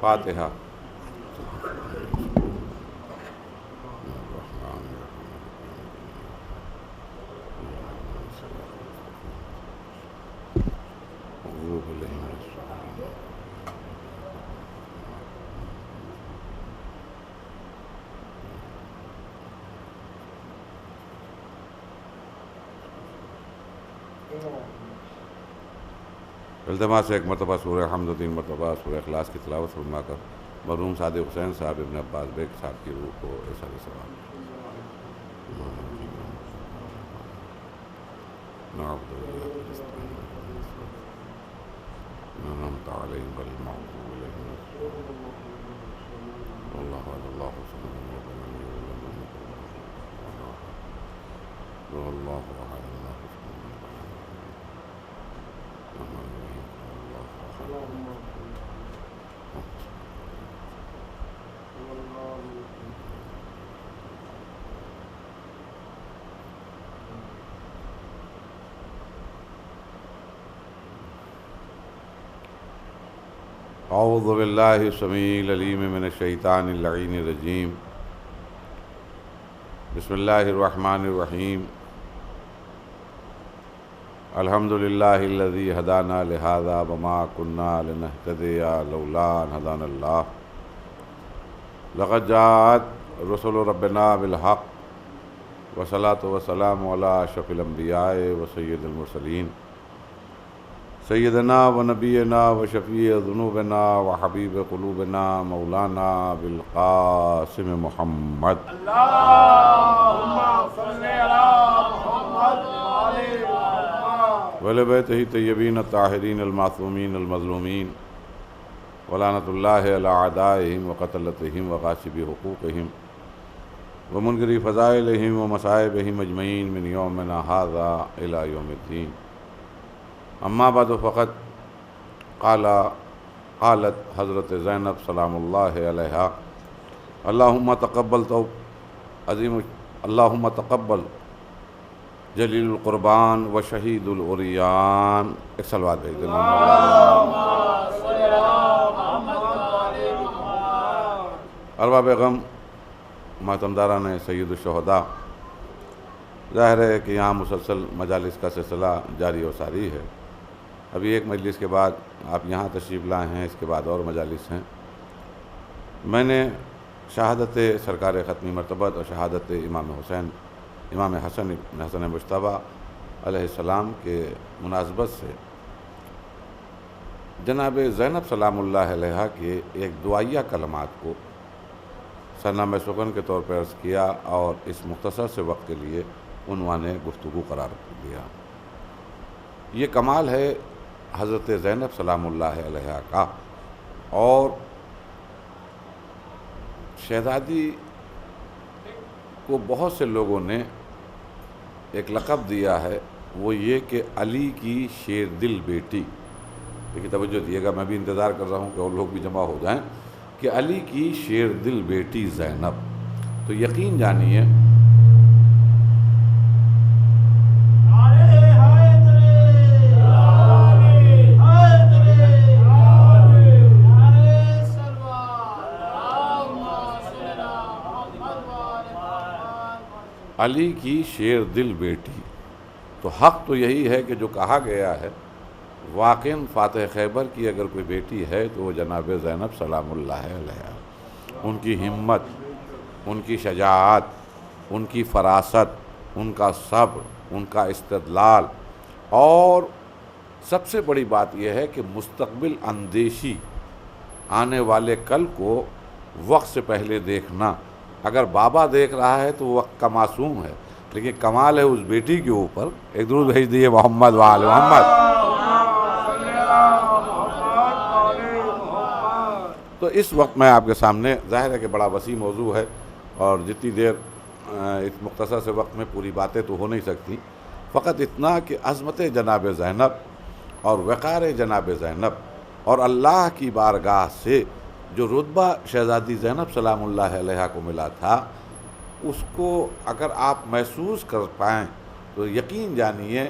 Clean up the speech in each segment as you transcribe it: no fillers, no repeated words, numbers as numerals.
فاتحہ۔ التماس سے ایک مرتبہ سورہ حمد و 3 مرتبہ سورہ اخلاص کی تلاوت فرما کر مرحوم صادق حسین صاحب ابن عباس بیگ صاحب کی روح کو ایسا ثواب نعبد انعمت علیہم غیر المغضوب علیہم اللہ اللہ اللہ اعوذ باللہ السمیع العلیم من الشیطان اللعین الرجیم بسم اللہ الرحمن الرحیم الحمد للہ الذی ہدانا لہذا وما کنا لنہتدی لولا ان ہدانا اللہ لقد جاءت رسل ربنا بالحق والصلاۃ والسلام علی اشرف الانبیاء وسید المرسلین سیدنا و نبینا و شفیع ذنوبنا و حبیب قلوبنا مولانا بالقاسم محمد اللہم صلی علی محمد وآل محمد ولبیتہ طیبین الطاہرین المعصومین المظلومین ولعنۃ اللہ علی اعدائہم و قتلتہم و غاصبی حقوقہم و منکری فضائلہم و مصائبہم اجمعین من یومنا ھذا الی یوم الدین اما بعد فقط قالت حضرت زینب سلام اللہ علیہا اللہم تقبل عظیم اللہم تقبل جلیل القربان و شہید العریان ایک صلوات بھیج دینا ارباب غم ماتمداران سید الشہداء، ظاہر ہے کہ یہاں مسلسل مجالس کا سلسلہ جاری و ساری ہے۔ ابھی ایک مجلس کے بعد آپ یہاں تشریف لائے ہیں، اس کے بعد اور مجالس ہیں۔ میں نے شہادت سرکار ختمی مرتبت اور شہادت امام حسن مجتبیٰ علیہ السلام کے مناسبت سے جناب زینب سلام اللہ علیہا کے ایک دعائیہ کلمات کو سرنامہ سخن کے طور پر عرض کیا اور اس مختصر سے وقت کے لیے عنوان گفتگو قرار دیا۔ یہ کمال ہے حضرت زینب سلام اللہ علیہا کا، اور شہزادی کو بہت سے لوگوں نے ایک لقب دیا ہے، وہ یہ کہ علی کی شیر دل بیٹی۔ دیکھیے توجہ دیے گا، میں بھی انتظار کر رہا ہوں کہ اور لوگ بھی جمع ہو جائیں، کہ علی کی شیر دل بیٹی زینب۔ تو یقین جانیے علی کی شیر دل بیٹی، تو حق تو یہی ہے کہ جو کہا گیا ہے، واقعاً فاتح خیبر کی اگر کوئی بیٹی ہے تو وہ جناب زینب سلام اللہ علیہا۔ ان کی ہمت، ان کی شجاعت، ان کی فراست، ان کا صبر، ان کا استدلال، اور سب سے بڑی بات یہ ہے کہ مستقبل اندیشی، آنے والے کل کو وقت سے پہلے دیکھنا۔ اگر بابا دیکھ رہا ہے تو وہ وقت کا معصوم ہے، لیکن کمال ہے اس بیٹی کے اوپر۔ ایک درود بھیج دیے محمد وآل محمد۔ تو اس وقت میں آپ کے سامنے، ظاہر ہے کہ بڑا وسیع موضوع ہے، اور جتنی دیر اس مختصر سے وقت میں پوری باتیں تو ہو نہیں سکتی، فقط اتنا کہ عظمت جناب زینب اور وقار جناب زینب اور اللہ کی بارگاہ سے جو رتبہ شہزادی زینب سلام اللہ علیہا کو ملا تھا، اس کو اگر آپ محسوس کر پائیں تو یقین جانیے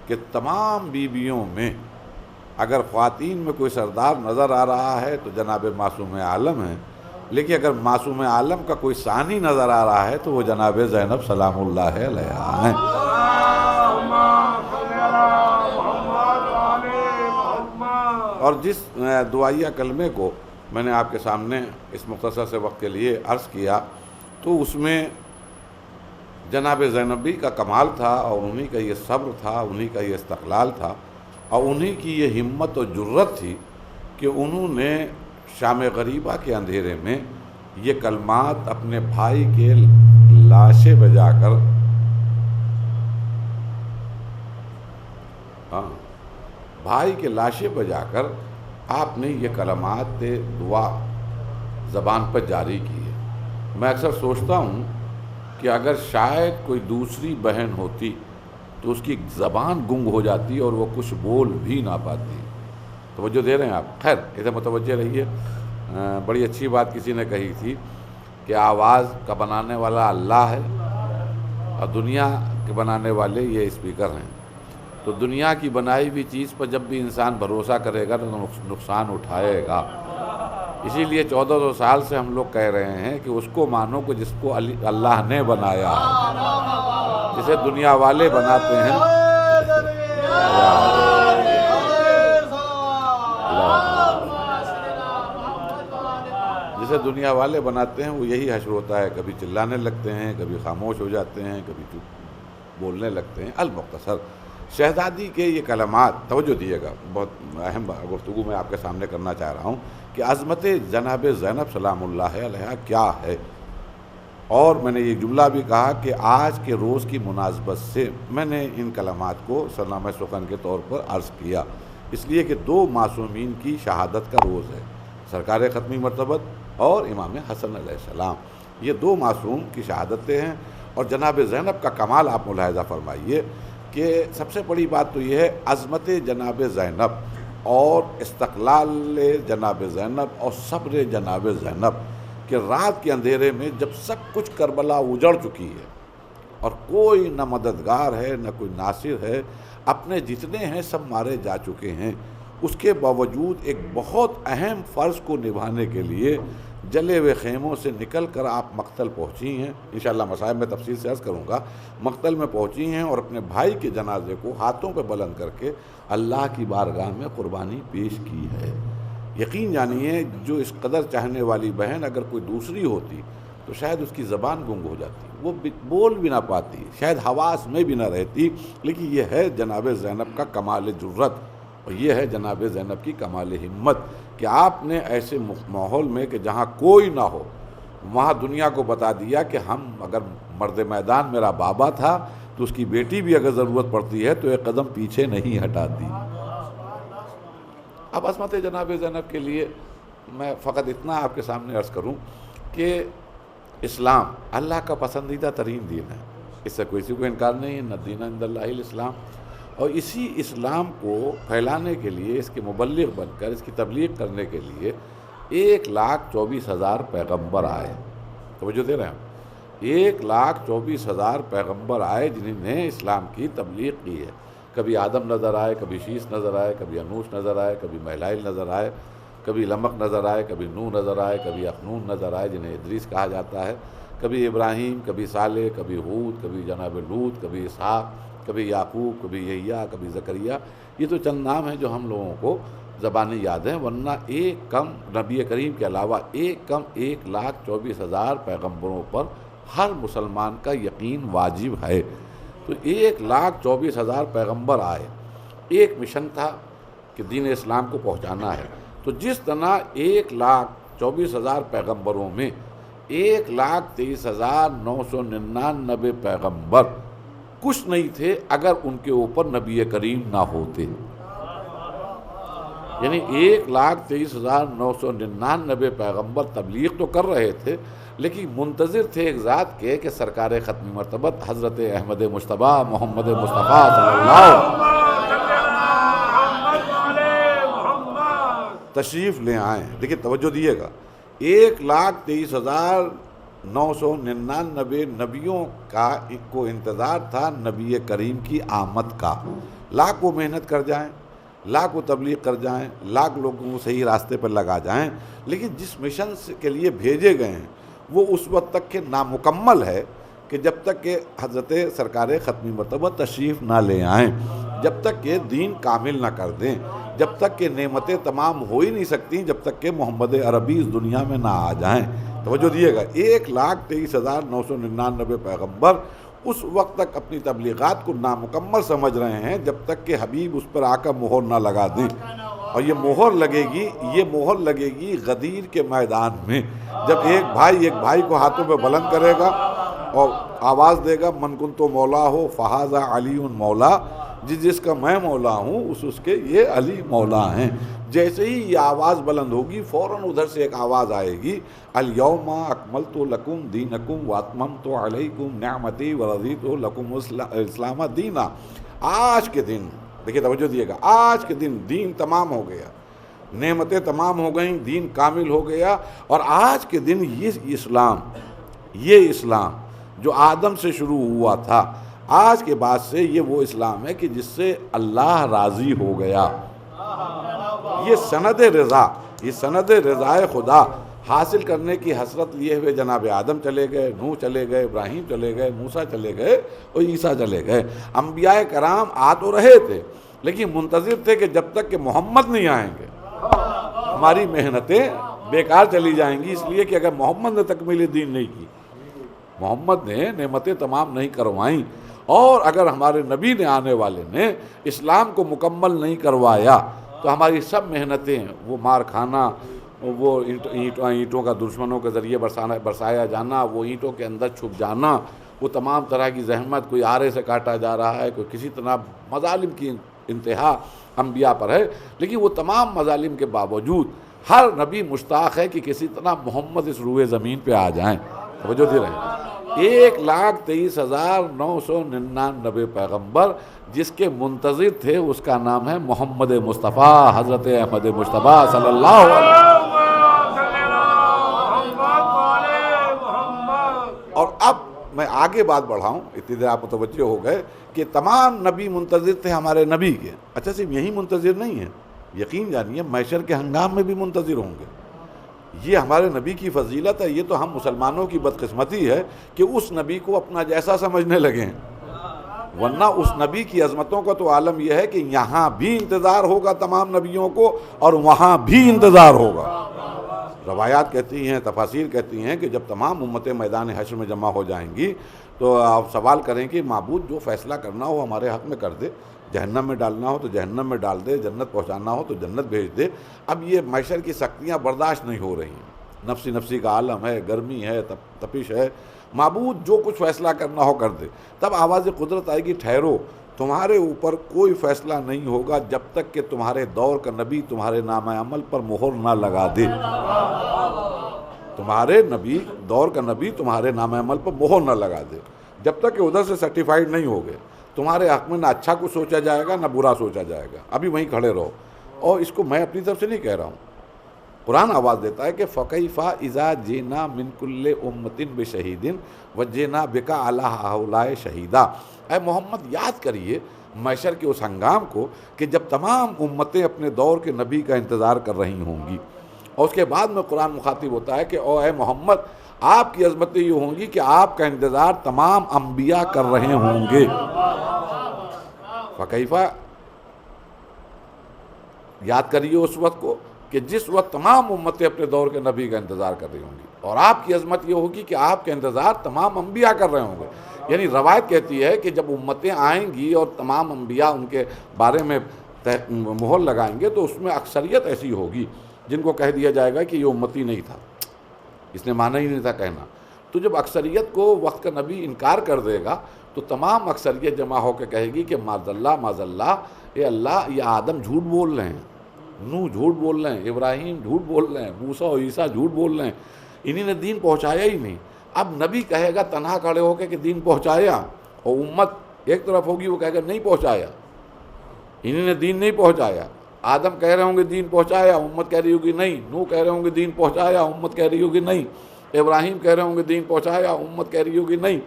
کہ تمام بیویوں میں اگر خواتین میں کوئی سردار نظر آ رہا ہے تو جناب معصوم عالم ہیں، لیکن اگر معصوم عالم کا کوئی ثانی نظر آ رہا ہے تو وہ جناب زینب سلام اللہ علیہا ہیں۔ اور جس دعائیہ کلمے کو میں نے آپ کے سامنے اس مختصر سے وقت کے لیے عرض کیا تو اس میں جناب زینبی کا کمال تھا، اور انہی کا یہ صبر تھا، انہی کا یہ استقلال تھا، اور انہی کی یہ ہمت و جرت تھی کہ انہوں نے شام غریبہ کے اندھیرے میں یہ کلمات اپنے بھائی کے لاشیں بجا کر بھائی کے لاشیں بجا کر آپ نے یہ کلمات دعا زبان پر جاری کی ہے۔ میں اکثر سوچتا ہوں کہ اگر شاید کوئی دوسری بہن ہوتی تو اس کی زبان گنگ ہو جاتی اور وہ کچھ بول بھی نہ پاتی۔ توجہ دے رہے ہیں آپ؟ خیر ادھر متوجہ رہیے۔ بڑی اچھی بات کسی نے کہی تھی کہ آواز کا بنانے والا اللہ ہے اور دنیا کے بنانے والے یہ اسپیکر ہیں۔ تو دنیا کی بنائی ہوئی چیز پر جب بھی انسان بھروسہ کرے گا تو نقصان اٹھائے گا۔ اسی لیے 1400 سال سے ہم لوگ کہہ رہے ہیں کہ اس کو مانو کہ جس کو اللہ نے بنایا ہے، جسے دنیا والے بناتے ہیں جسے دنیا والے بناتے ہیں وہ یہی حشر ہوتا ہے، کبھی چلانے لگتے ہیں، کبھی خاموش ہو جاتے ہیں، کبھی چپ بولنے لگتے ہیں۔ المختصر شہزادی کے یہ کلمات، توجہ دیئے گا، بہت اہم گفتگو میں آپ کے سامنے کرنا چاہ رہا ہوں کہ عظمت جناب زینب سلام اللہ علیہا کیا ہے۔ اور میں نے یہ جملہ بھی کہا کہ آج کے روز کی مناسبت سے میں نے ان کلمات کو سرنامہ سخن کے طور پر عرض کیا، اس لیے کہ 2 معصومین کی شہادت کا روز ہے، سرکار ختمی مرتبت اور امام حسن علیہ السلام۔ یہ 2 معصوم کی شہادتیں ہیں، اور جناب زینب کا کمال آپ ملاحظہ فرمائیے کہ سب سے بڑی بات تو یہ ہے عظمت جناب زینب اور استقلال جناب زینب اور صبر جناب زینب کہ رات کے اندھیرے میں جب سب کچھ کربلا اجڑ چکی ہے اور کوئی نہ مددگار ہے نہ کوئی ناصر ہے، اپنے جتنے ہیں سب مارے جا چکے ہیں، اس کے باوجود ایک بہت اہم فرض کو نبھانے کے لیے جلے ہوئے خیموں سے نکل کر آپ مقتل پہنچی ہیں۔ انشاءاللہ مصائب میں تفصیل سے عرض کروں گا۔ مقتل میں پہنچی ہیں اور اپنے بھائی کے جنازے کو ہاتھوں پہ بلند کر کے اللہ کی بارگاہ میں قربانی پیش کی ہے۔ یقین جانیے جو اس قدر چاہنے والی بہن اگر کوئی دوسری ہوتی تو شاید اس کی زبان گنگ ہو جاتی، وہ بول بھی نہ پاتی، شاید حواس میں بھی نہ رہتی، لیکن یہ ہے جناب زینب کا کمال جرت، اور یہ ہے جناب زینب کی کمال ہمت کہ آپ نے ایسے ماحول میں کہ جہاں کوئی نہ ہو وہاں دنیا کو بتا دیا کہ ہم اگر مرد میدان میرا بابا تھا تو اس کی بیٹی بھی اگر ضرورت پڑتی ہے تو ایک قدم پیچھے نہیں ہٹاتی۔ اب عظمت جناب زینب کے لیے میں فقط اتنا آپ کے سامنے عرض کروں کہ اسلام اللہ کا پسندیدہ ترین دین ہے، اس سے کوئی کو انکار نہیں ہے، نہ دین عند اللہ الاسلام، اور اسی اسلام کو پھیلانے کے لیے، اس کے مبلغ بن کر اس کی تبلیغ کرنے کے لیے 1,24,000 پیغمبر آئے۔ توجہ دے رہے ہیں؟ 1,24,000 پیغمبر آئے جنہوں نے اسلام کی تبلیغ کی ہے۔ کبھی آدم نظر آئے، کبھی شیس نظر آئے، کبھی انوش نظر آئے، کبھی میلائل نظر آئے، کبھی لمک نظر آئے، کبھی نوح نظر آئے، کبھی اخنون نظر آئے جنہیں ادریس کہا جاتا ہے، کبھی ابراہیم، کبھی صالح، کبھی ہود، کبھی جناب لوط، کبھی اسحاق، کبھی یعقوب، کبھی یحییٰ، کبھی زکریہ۔ یہ تو چند نام ہیں جو ہم لوگوں کو زبانی یاد ہیں، ورنہ ایک کم نبی کریم کے علاوہ 1,24,000 پیغمبروں پر ہر مسلمان کا یقین واجب ہے۔ تو 1,24,000 پیغمبر آئے، ایک مشن تھا کہ دین اسلام کو پہنچانا ہے۔ تو جس طرح 1,24,000 پیغمبروں میں 1,23,999 پیغمبر کچھ نہیں تھے اگر ان کے اوپر نبی کریم نہ ہوتے، یعنی 1,23,999 پیغمبر تبلیغ تو کر رہے تھے لیکن منتظر تھے ایک ذات کے کہ سرکار ختمی مرتبت حضرت احمد مجتبیٰ محمد مصطفیٰ صلی اللہ علیہ وسلم تشریف لے آئیں۔ دیکھیں توجہ دیئے گا، 1,23,999 نبیوں کو انتظار تھا نبی کریم کی آمد کا۔ لاکھ وہ محنت کر جائیں، لاکھ وہ تبلیغ کر جائیں، لاکھ لوگوں کو صحیح راستے پر لگا جائیں، لیکن جس مشن کے لیے بھیجے گئے ہیں وہ اس وقت تک کہ نامکمل ہے کہ جب تک کہ حضرت سرکار ختمی مرتبہ تشریف نہ لے آئیں، جب تک کہ دین کامل نہ کر دیں، جب تک کہ نعمتیں تمام ہو ہی نہیں سکتی جب تک کہ محمد عربی اس دنیا میں نہ آ جائیں۔ توجہ دیے گا، 1,23,999 پیغمبر اس وقت تک اپنی تبلیغات کو نامکمل سمجھ رہے ہیں جب تک کہ حبیب اس پر آ کر مہر نہ لگا دیں، اور یہ مہر لگے گی غدیر کے میدان میں، جب ایک بھائی کو ہاتھوں پہ بلند کرے گا اور آواز دے گا من کنت مولا ہو فہذا علی مولا، جس کا میں مولا ہوں اس کے یہ علی مولا ہیں۔ جیسے ہی یہ آواز بلند ہوگی فوراً ادھر سے ایک آواز آئے گی الیوم اکملت لکم دینکم واتممت علیکم نعمتی ورضیت لکم اسلام دینا۔ آج کے دن دیکھیے، توجہ دیے گا، آج کے دن دین تمام ہو گیا، نعمتیں تمام ہو گئیں، دین کامل ہو گیا، اور آج کے دن یہ اسلام جو آدم سے شروع ہوا تھا، آج کے بعد سے یہ وہ اسلام ہے کہ جس سے اللہ راضی ہو گیا۔ یہ سند رضائے خدا حاصل کرنے کی حسرت لیے ہوئے جناب آدم چلے گئے، نوح چلے گئے، ابراہیم چلے گئے، موسیٰ چلے گئے اور عیسیٰ چلے گئے۔ انبیاء کرام آ تو رہے تھے لیکن منتظر تھے کہ جب تک کہ محمد نہیں آئیں گے ہماری محنتیں بیکار چلی جائیں گی، اس لیے کہ اگر محمد نے تکمیل دین نہیں کی، محمد نے نعمتیں تمام نہیں کروائیں، اور اگر ہمارے نبی نے آنے والے نے اسلام کو مکمل نہیں کروایا تو ہماری سب محنتیں، وہ مار کھانا، وہ اینٹوں کا دشمنوں کے ذریعے برسایا جانا، وہ اینٹوں کے اندر چھپ جانا، وہ تمام طرح کی زحمت، کوئی آرے سے کاٹا جا رہا ہے، کوئی کسی طرح مظالم کی انتہا انبیاء پر ہے، لیکن وہ تمام مظالم کے باوجود ہر نبی مشتاق ہے کہ کسی طرح محمد اس روئے زمین پہ آ جائیں۔ توجہ دے رہے ہیں، 1,23,999 پیغمبر جس کے منتظر تھے اس کا نام ہے محمد مصطفیٰ، حضرت احمد مصطفیٰ صلی اللہ علیہ وسلم۔ اور اب میں آگے بات بڑھاؤں، اتنی دیر آپ متوجہ ہو گئے کہ تمام نبی منتظر تھے ہمارے نبی کے۔ اچھا صرف یہی منتظر نہیں ہیں، یقین جانیے محشر کے ہنگام میں بھی منتظر ہوں گے۔ یہ ہمارے نبی کی فضیلت ہے، یہ تو ہم مسلمانوں کی بدقسمتی ہے کہ اس نبی کو اپنا جیسا سمجھنے لگے ہیں، ورنہ اس نبی کی عظمتوں کا تو عالم یہ ہے کہ یہاں بھی انتظار ہوگا تمام نبیوں کو اور وہاں بھی انتظار ہوگا۔ روایات کہتی ہیں، تفاسیر کہتی ہیں کہ جب تمام امتیں میدان حشر میں جمع ہو جائیں گی تو آپ سوال کریں کہ معبود جو فیصلہ کرنا ہو ہمارے حق میں کر دے، جہنم میں ڈالنا ہو تو جہنم میں ڈال دے، جنت پہنچانا ہو تو جنت بھیج دے۔ اب یہ محشر کی سختیاں برداشت نہیں ہو رہی ہیں، نفسی کا عالم ہے، گرمی ہے، تپش ہے، معبود جو کچھ فیصلہ کرنا ہو کر دے۔ تب آواز قدرت آئے گی، ٹھہرو، تمہارے اوپر کوئی فیصلہ نہیں ہوگا جب تک کہ تمہارے دور کا نبی تمہارے نام عمل پر مہر نہ لگا دے۔ تمہارے نبی دور کا نبی تمہارے نام عمل پر مہر نہ لگا دے، جب تک کہ ادھر سے سرٹیفائیڈ نہیں ہوگے تمہارے حق میں نہ اچھا کچھ سوچا جائے گا نہ برا سوچا جائے گا۔ ابھی وہیں کھڑے رہو، اور اس کو میں اپنی طرف سے نہیں کہہ رہا ہوں، قرآن آواز دیتا ہے کہ فَكَيْفَ إِذَا جِئْنَا مِن كُلِّ أُمَّةٍ بِشَهِيدٍ وَجِئْنَا بِكَ عَلَىٰ هَٰؤُلَاءِ شَهِيدًا۔ اے محمد یاد کریے محشر کے اس ہنگام کو کہ جب تمام امتیں اپنے دور کے نبی کا انتظار کر رہی ہوں گی، اور اس کے بعد میں قرآن مخاطب ہوتا ہے کہ او اے محمد آپ کی عظمتیں یہ ہوں گی کہ آپ کا انتظار تمام انبیاء کر رہے ہوں گے۔ فَكَيْفَ، یاد کریے اس وقت کو کہ جس وقت تمام امتیں اپنے دور کے نبی کا انتظار کر رہی ہوں گی، اور آپ کی عظمت یہ ہوگی کہ آپ کا انتظار تمام انبیاء کر رہے ہوں گے۔ یعنی روایت کہتی ہے کہ جب امتیں آئیں گی اور تمام انبیاء ان کے بارے میں مہر لگائیں گے تو اس میں اکثریت ایسی ہوگی جن کو کہہ دیا جائے گا کہ یہ امتی نہیں تھا، اس نے مانا ہی نہیں تھا کہنا۔ تو جب اکثریت کو وقت کا نبی انکار کر دے گا تو تمام اکثریت جمع ہو کے کہے گی کہ معاذ اللہ، اے اللہ یہ آدم جھوٹ بول رہے ہیں، نوح جھوٹ بول رہے ہیں، ابراہیم جھوٹ بول رہے ہیں، موسیٰ اور عیسیٰ جھوٹ بول رہے ہیں، انہی نے دین پہنچایا ہی نہیں۔ اب نبی کہے گا تنہا کھڑے ہو کے کہ دین پہنچایا، اور امت ایک طرف ہوگی وہ کہے گا نہیں پہنچایا، انہی نے دین نہیں پہنچایا۔ آدم کہہ رہے ہوں گے دین پہنچایا، امت کہہ رہی ہوگی نہیں، نوح کہہ رہے ہوں گے دین پہنچایا، امت کہہ رہی ہوگی نہیں، ابراہیم کہہ رہے ہوں گے دین پہنچایا، امت کہہ رہی ہوگی نہیں۔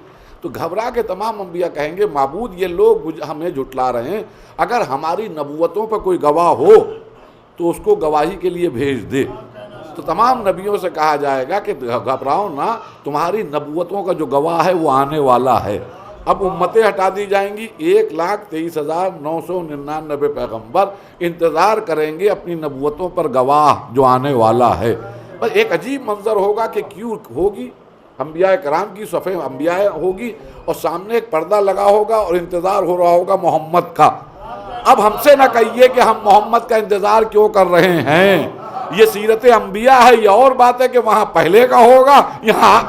تو گھبرا کے تمام انبیاء کہیں گے معبود یہ لوگ ہمیں جھٹلا رہے ہیں، اگر ہماری نبوتوں پر کوئی گواہ ہو تو اس کو گواہی کے لیے بھیج دے۔ تو تمام نبیوں سے کہا جائے گا کہ گھبراؤ نہ، تمہاری نبوتوں کا جو گواہ ہے وہ آنے والا ہے۔ اب امتیں ہٹا دی جائیں گی، 1,23,999 پیغمبر انتظار کریں گے اپنی نبوتوں پر گواہ جو آنے والا ہے۔ بس ایک عجیب منظر ہوگا کہ کیوں ہوگی، انبیاء کرام کی صفحے انبیاء ہوگی اور سامنے ایک پردہ لگا ہوگا اور انتظار ہو رہا ہوگا محمد کا۔ اب ہم سے نہ کہیے کہ ہم محمد کا انتظار کیوں کر رہے ہیں، یہ سیرت انبیاء ہے، یہ اور بات ہے کہ وہاں پہلے کا ہوگا، یہاں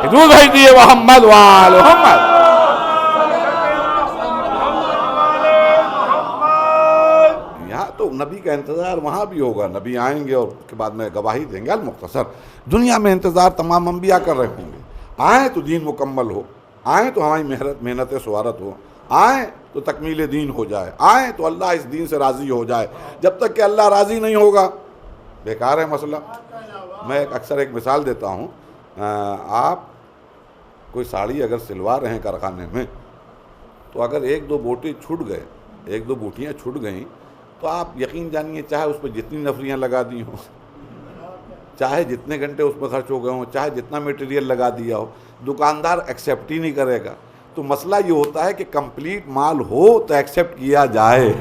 حدود ہے دیے محمد وآل محمد۔ یہاں تو نبی کا انتظار وہاں بھی ہوگا، نبی آئیں گے اور اس کے بعد میں گواہی دیں گے۔ المختصر دنیا میں انتظار تمام انبیاء کر رہے ہوں گے، آئیں تو دین مکمل ہو، آئیں تو ہماری محنت سوارت ہو، آئیں تو تکمیل دین ہو جائے، آئیں تو اللہ اس دین سے راضی ہو جائے۔ جب تک کہ اللہ راضی نہیں ہوگا بیکار ہے مسئلہ۔ میں اکثر ایک مثال دیتا ہوں، آپ کوئی ساڑی اگر سلوا رہے ہیں کارخانے میں، تو اگر ایک دو بوٹی چھوٹ گئے، ایک دو بوٹیاں چھوٹ گئیں، تو آپ یقین جانیے چاہے اس پہ جتنی نفریاں لگا دی ہوں، چاہے جتنے گھنٹے اس پہ خرچ ہو گئے ہوں، چاہے جتنا میٹیریل لگا دیا ہو، دکاندار ایکسیپٹ ہی نہیں کرے گا۔ تو مسئلہ یہ ہوتا ہے کہ کمپلیٹ مال ہو تو ایکسیپٹ کیا جائے۔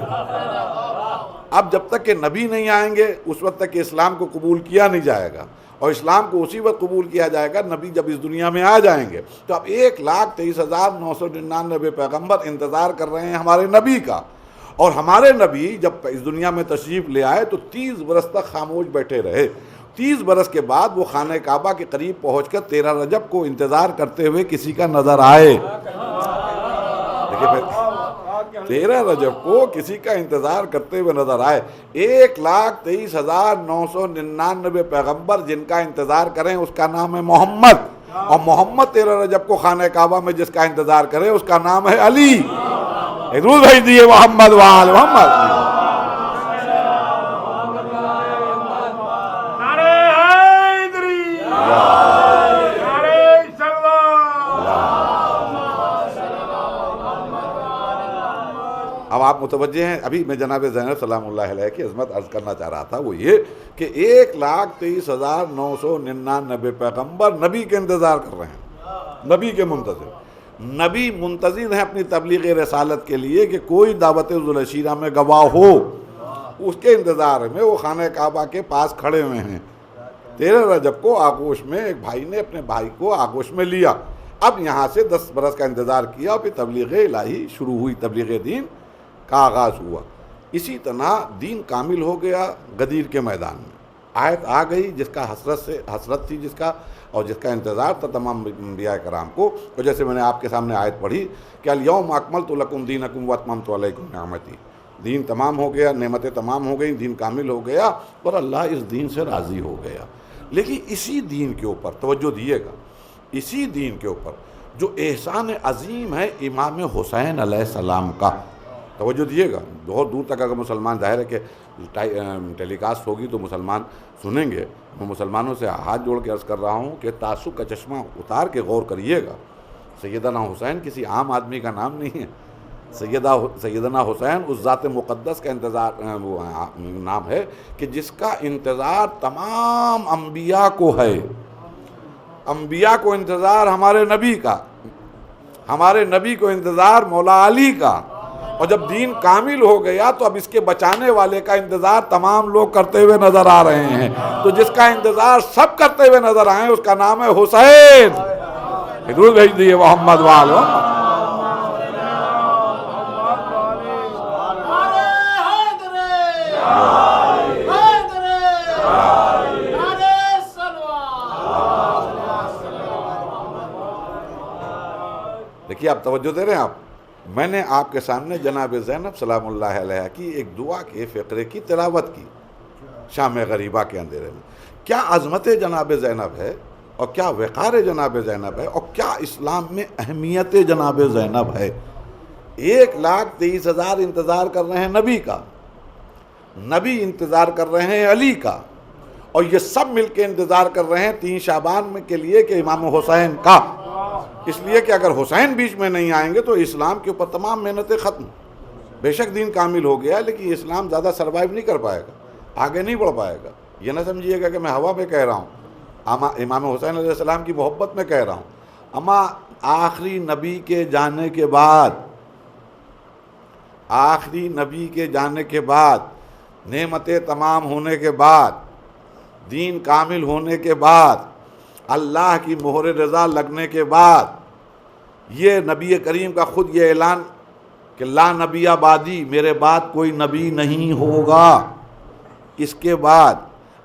اب جب تک کہ نبی نہیں آئیں گے اس وقت تک کہ اسلام کو قبول کیا نہیں جائے گا، اور اسلام کو اسی وقت قبول کیا جائے گا نبی جب اس دنیا میں آ جائیں گے۔ تو اب 1,23,999 پیغمبر انتظار کر رہے ہیں ہمارے نبی کا، اور ہمارے نبی جب اس دنیا میں تشریف لے آئے تو 30 برس تک خاموش بیٹھے رہے۔ 30 برس کے بعد وہ خانہ کعبہ کے قریب پہنچ کر 13 رجب کو انتظار کرتے ہوئے کسی کا نظر آئے۔ 13 رجب کو کسی کا انتظار کرتے ہوئے نظر آئے۔ 1,23,999 پیغمبر جن کا انتظار کریں اس کا نام ہے محمد، اور محمد 13 رجب کو خانہ کعبہ میں جس کا انتظار کرے اس کا نام ہے علی۔ درود بھیج دیے محمد وآل محمد۔ اب آپ متوجہ ہیں، ابھی میں جناب زینب سلام اللہ علیہ کی عظمت عرض کرنا چاہ رہا تھا، وہ یہ کہ 1,23,999 پیغمبر نبی کے انتظار کر رہے ہیں، نبی کے منتظر۔ نبی منتظر ہیں اپنی تبلیغ رسالت کے لیے کہ کوئی دعوت ذوالعشیرہ میں گواہ ہو، اس کے انتظار میں وہ خانہ کعبہ کے پاس کھڑے ہوئے ہیں۔ 13 رجب کو آغوش میں ایک بھائی نے اپنے بھائی کو آغوش میں لیا، اب یہاں سے 10 برس کا انتظار کیا اور پھر تبلیغ الہی شروع ہوئی، تبلیغ دین کا آغاز ہوا۔ اسی طرح دین کامل ہو گیا غدیر کے میدان میں، آیت آ گئی جس کا حسرت تھی جس کا، اور جس کا انتظار تھا تمام انبیاء کرام کو، اور جیسے میں نے آپ کے سامنے آیت پڑھی کہ الیوم اکملت لکم دینکم واتممت علیکم نعمتی، دین تمام ہو گیا، نعمتیں تمام ہو گئیں، دین کامل ہو گیا اور اللہ اس دین سے راضی ہو گیا۔ لیکن اسی دین کے اوپر توجہ دیے گا، اسی دین کے اوپر جو احسان عظیم ہے امام حسین علیہ السلام کا، توجہ دیے گا، بہت دور تک اگر مسلمان، ظاہر ہے کہ ٹیلی کاسٹ ہوگی تو مسلمان سنیں گے، میں مسلمانوں سے ہاتھ جوڑ کے عرض کر رہا ہوں کہ تعصب کا چشمہ اتار کے غور کریے گا۔ سیدنا حسین کسی عام آدمی کا نام نہیں ہے، سیدنا حسین اس ذات مقدس کا نام ہے کہ جس کا انتظار تمام انبیاء کو ہے۔ انبیاء کو انتظار ہمارے نبی کا، ہمارے نبی کو انتظار مولا علی کا، اور جب دین کامل ہو گیا تو اب اس کے بچانے والے کا انتظار تمام لوگ کرتے ہوئے نظر آ رہے ہیں۔ تو جس کا انتظار سب کرتے ہوئے نظر آئے اس کا نام ہے حسین۔ درود بھیج دیے محمد وآل محمد۔ دیکھیے آپ توجہ دے رہے ہیں، آپ میں نے آپ کے سامنے جناب زینب سلام اللہ علیہ کی ایک دعا کے فقرے کی تلاوت کی شام غریبہ کے اندھیرے میں۔ کیا عظمت جناب زینب ہے، اور کیا وقار جناب زینب ہے، اور کیا اسلام میں اہمیت جناب زینب ہے۔ 1,23,000 انتظار کر رہے ہیں نبی کا، نبی انتظار کر رہے ہیں علی کا، اور یہ سب مل کے انتظار کر رہے ہیں 3 شعبان کے لیے کہ امام حسین کا۔ اس لیے کہ اگر حسین بیچ میں نہیں آئیں گے تو اسلام کے اوپر تمام محنتیں ختم. بے شک دین کامل ہو گیا لیکن اسلام زیادہ سروائیو نہیں کر پائے گا, آگے نہیں بڑھ پائے گا. یہ نہ سمجھیے گا کہ میں ہوا میں کہہ رہا ہوں, امام حسین علیہ السلام کی محبت میں کہہ رہا ہوں. اما آخری نبی کے جانے کے بعد, آخری نبی کے جانے کے بعد, نعمتیں تمام ہونے کے بعد, دین کامل ہونے کے بعد, اللہ کی مہر رضا لگنے کے بعد, یہ نبی کریم کا خود یہ اعلان کہ لا نبی بعدی, میرے بعد کوئی نبی نہیں ہوگا. اس کے بعد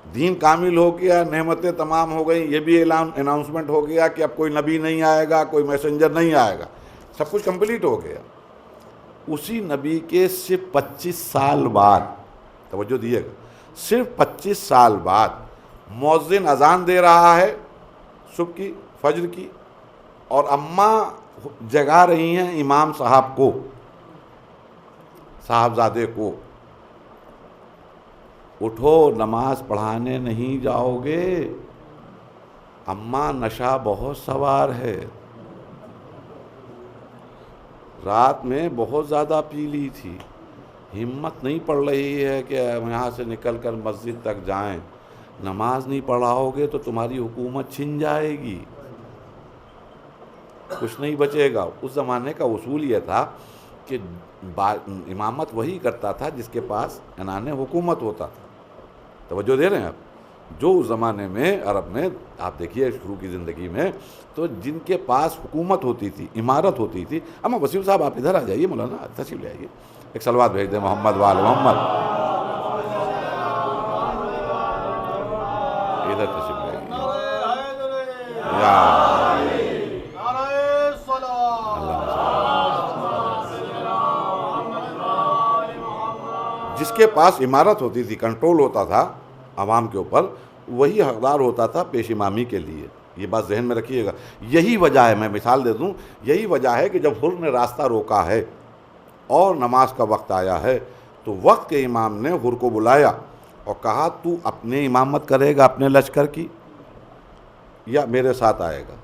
دین کامل ہو گیا, نعمتیں تمام ہو گئیں, یہ بھی اناؤنسمنٹ ہو گیا کہ اب کوئی نبی نہیں آئے گا, کوئی میسنجر نہیں آئے گا, سب کچھ کمپلیٹ ہو گیا. اسی نبی کے صرف 25 سال بعد, توجہ دیے گا, صرف 25 سال بعد مؤذن اذان دے رہا ہے صبح کی, فجر کی, اور اماں جگا رہی ہیں امام صاحب کو, صاحبزادے کو, اٹھو نماز پڑھانے نہیں جاؤ گے, اماں نشہ بہت سوار ہے, رات میں بہت زیادہ پی لی تھی, ہمت نہیں پڑ رہی ہے کہ یہاں سے نکل کر مسجد تک جائیں, نماز نہیں پڑھاؤ گے تو تمہاری حکومت چھن جائے گی, کچھ نہیں بچے گا. اس زمانے کا اصول یہ تھا کہ امامت وہی کرتا تھا جس کے پاس عنان حکومت ہوتا تھا. توجہ دے رہے ہیں آپ؟ جو اس زمانے میں عرب میں آپ دیکھیے شروع کی زندگی میں تو جن کے پاس حکومت ہوتی تھی, عمارت ہوتی تھی. اما وسیم صاحب آپ ادھر آ جائیے, مولانا تشریف لے آئیے, ایک صلوات بھیج دیں محمد وآل محمد. ادھر تشریف لے آئیے یا جس کے پاس عمارت ہوتی تھی, کنٹرول ہوتا تھا عوام کے اوپر, وہی حقدار ہوتا تھا پیش امامی کے لیے. یہ بات ذہن میں رکھیے گا. یہی وجہ ہے, میں مثال دے دوں, یہی وجہ ہے کہ جب حر نے راستہ روکا ہے اور نماز کا وقت آیا ہے تو وقت کے امام نے حر کو بلایا اور کہا تو اپنے امامت کرے گا اپنے لشکر کی یا میرے ساتھ آئے گا؟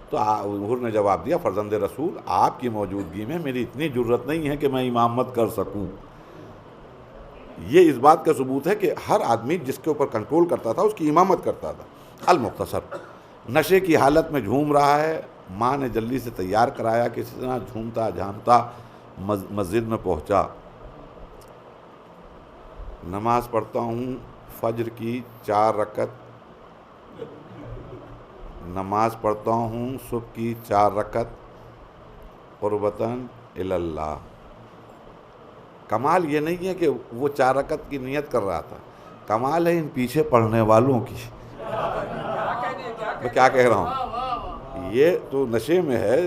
تو حر نے جواب دیا, فرزند رسول آپ کی موجودگی میں میری اتنی جرت نہیں ہے کہ میں امامت کر سکوں. یہ اس بات کا ثبوت ہے کہ ہر آدمی جس کے اوپر کنٹرول کرتا تھا اس کی امامت کرتا تھا. المختصر, نشے کی حالت میں جھوم رہا ہے, ماں نے جلدی سے تیار کرایا, کسی طرح جھومتا جھامتا مسجد میں پہنچا. نماز پڑھتا ہوں فجر کی 4 رکعت, نماز پڑھتا ہوں صبح کی 4 رکعت قربتاً اللہ. کمال یہ نہیں ہے کہ وہ 4 رکعت کی نیت کر رہا تھا, کمال ہے ان پیچھے پڑھنے والوں کی. میں کیا کہہ رہا ہوں, یہ تو نشے میں ہے,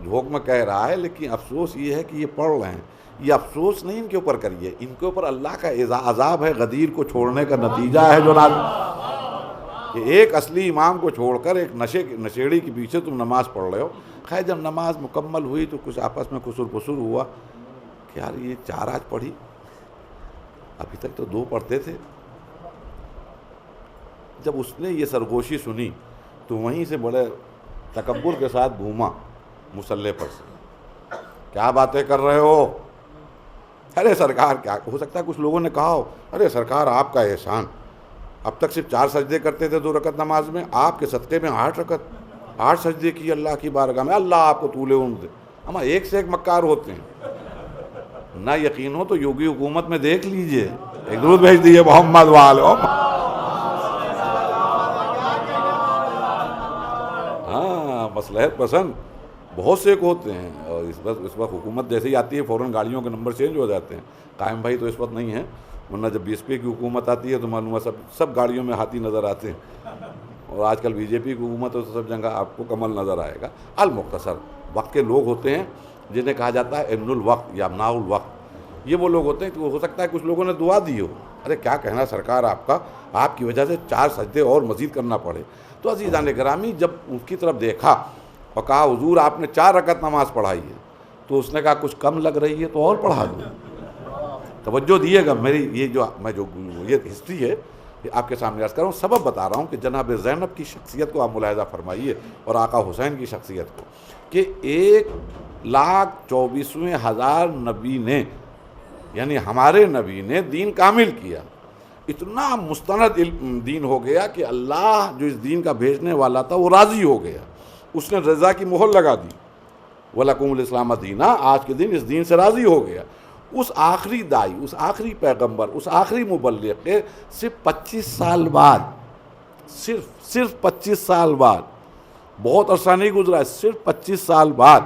جھونک میں کہہ رہا ہے, لیکن افسوس یہ ہے کہ یہ پڑھ رہے ہیں. یہ افسوس نہیں ان کے اوپر کریے, ان کے اوپر اللہ کا عذاب ہے, غدیر کو چھوڑنے کا نتیجہ ہے جناب, کہ ایک اصلی امام کو چھوڑ کر ایک نشیڑی کے پیچھے تم نماز پڑھ رہے ہو. خیر جب نماز مکمل ہوئی تو کچھ آپس میں قصور پسور ہوا کہ یار یہ 4 آج پڑھی, ابھی تک تو 2 پڑھتے تھے. جب اس نے یہ سرگوشی سنی تو وہیں سے بڑے تکبر کے ساتھ گھوما مصلی پر سے, کیا باتیں کر رہے ہو؟ ارے سرکار, کیا ہو سکتا ہے کچھ لوگوں نے کہا ہو, ارے سرکار آپ کا احسان, اب تک صرف 4 سجدے کرتے تھے 2 رکعت نماز میں, آپ کے صدقے میں 8 رکعت 8 سجدے کی اللہ کی بارگاہ میں, اللہ آپ کو طول عمر دے. ہم ایک سے ایک مکار ہوتے ہیں, نہ یقین ہو تو یوگی حکومت میں دیکھ لیجئے, ایک درود بھیج دیجئے محمد وآل محمد. ہاں مصلحت پسند بہت سے کو ہوتے ہیں, اور اس وقت حکومت جیسے ہی آتی ہے فوراً گاڑیوں کے نمبر چینج ہو جاتے ہیں. قائم بھائی تو اس وقت نہیں ہے, ورنہ جب BSP کی حکومت آتی ہے تو معلوم ہے سب گاڑیوں میں ہاتھی نظر آتے ہیں, اور آج کل BJP کی حکومت ہے تو سب جگہ آپ کو کمل نظر آئے گا. المختصر, وقت کے لوگ ہوتے ہیں جنہیں کہا جاتا ہے ابن الوقت یا ابناء الوقت. یہ وہ لوگ ہوتے ہیں کہ ہو سکتا ہے کچھ لوگوں نے دعا دی ہو, ارے کیا کہنا سرکار آپ کا, آپ کی وجہ سے 4 سجدے اور مزید کرنا پڑے. تو عزیزان گرامی جب اس کی طرف دیکھا اور کہا حضور آپ نے 4 رکعت نماز پڑھائی ہے, تو اس نے کہا کچھ کم لگ رہی ہے تو اور پڑھا دوں. توجہ دیے گا, میری یہ ہسٹری ہے, آپ کے سامنے عرض کر رہا ہوں، سبب بتا رہا ہوں کہ جناب زینب کی شخصیت کو آپ ملاحظہ فرمائیے اور آقا حسین کی شخصیت کو، کہ 1,24,000 نبی نے، یعنی ہمارے نبی نے دین کامل کیا، اتنا مستند دین ہو گیا کہ اللہ جو اس دین کا بھیجنے والا تھا وہ راضی ہو گیا، اس نے رضا کی مہر لگا دی، وَلَكُمُ الْإِسْلَامَ دِينًا، آج کے دن اس دین سے راضی ہو گیا۔ اس آخری دائی، اس آخری پیغمبر، اس آخری مبلغ کے صرف 25 سال بعد، صرف 25 سال بعد، بہت عرصہ نہیں گزرا ہے، صرف 25 سال بعد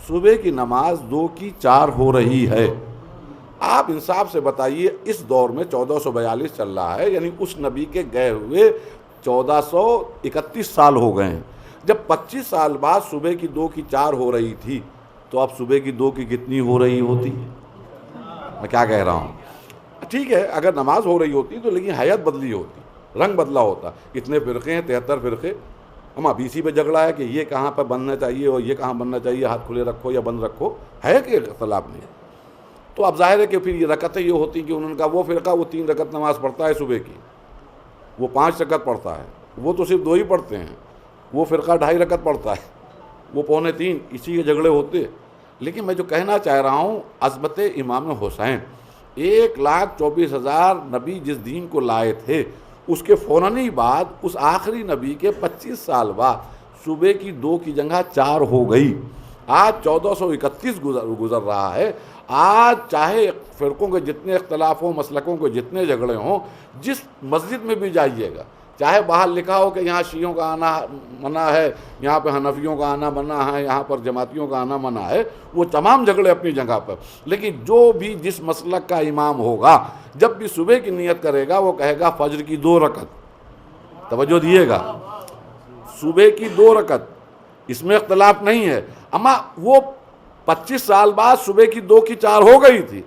صبح کی نماز 2 کی 4 ہو رہی ہے۔ آپ انصاف سے بتائیے، اس دور میں 1442 چل رہا ہے، یعنی اس نبی کے گئے ہوئے 1431 سال ہو گئے ہیں۔ جب 25 سال بعد صبح کی 2 کی 4 ہو رہی تھی تو اب صبح کی 2 کی کتنی ہو رہی ہوتی؟ میں کیا کہہ رہا ہوں؟ ٹھیک ہے، اگر نماز ہو رہی ہوتی تو لیکن حیات بدلی ہوتی، رنگ بدلا ہوتا۔ اتنے فرقے ہیں، 73 فرقے، ہم ابھی اسی پہ جھگڑا ہے کہ یہ کہاں پہ بننا چاہیے اور یہ کہاں بننا چاہیے، ہاتھ کھلے رکھو یا بند رکھو، ہے کہ اختلاف نہیں؟ تو اب ظاہر ہے کہ پھر یہ رکعتیں یہ ہوتی کہ انہوں کا وہ فرقہ وہ 3 رکعت نماز پڑھتا ہے صبح کی، وہ 5 رکعت پڑھتا ہے، وہ تو صرف 2 ہی پڑھتے ہیں، وہ فرقہ 2.5 رکعت پڑھتا ہے، وہ 2.25، اسی کے جھگڑے ہوتے۔ لیکن میں جو کہنا چاہ رہا ہوں، عظمت امام حسین، 1,24,000 نبی جس دین کو لائے تھے، اس کے فوراً ہی بعد اس آخری نبی کے 25 سال بعد صبح کی 2 کی جگہ 4 ہو گئی۔ آج 1431 گزر رہا ہے۔ آج چاہے فرقوں کے جتنے اختلاف ہوں، مسلکوں کے جتنے جھگڑے ہوں، جس مسجد میں بھی جائیے گا، چاہے باہر لکھا ہو کہ یہاں شیعوں کا آنا منع ہے، یہاں پہ حنفیوں کا آنا منع ہے، یہاں پر جماعتیوں کا آنا منع ہے، وہ تمام جھگڑے اپنی جگہ پر، لیکن جو بھی جس مسلک کا امام ہوگا، جب بھی صبح کی نیت کرے گا وہ کہے گا فجر کی 2 رکعت، توجہ دیے گا، صبح کی 2 رکعت، اس میں اختلاف نہیں ہے۔ اما وہ 25 سال بعد صبح کی 2 کی 4 ہو گئی تھی،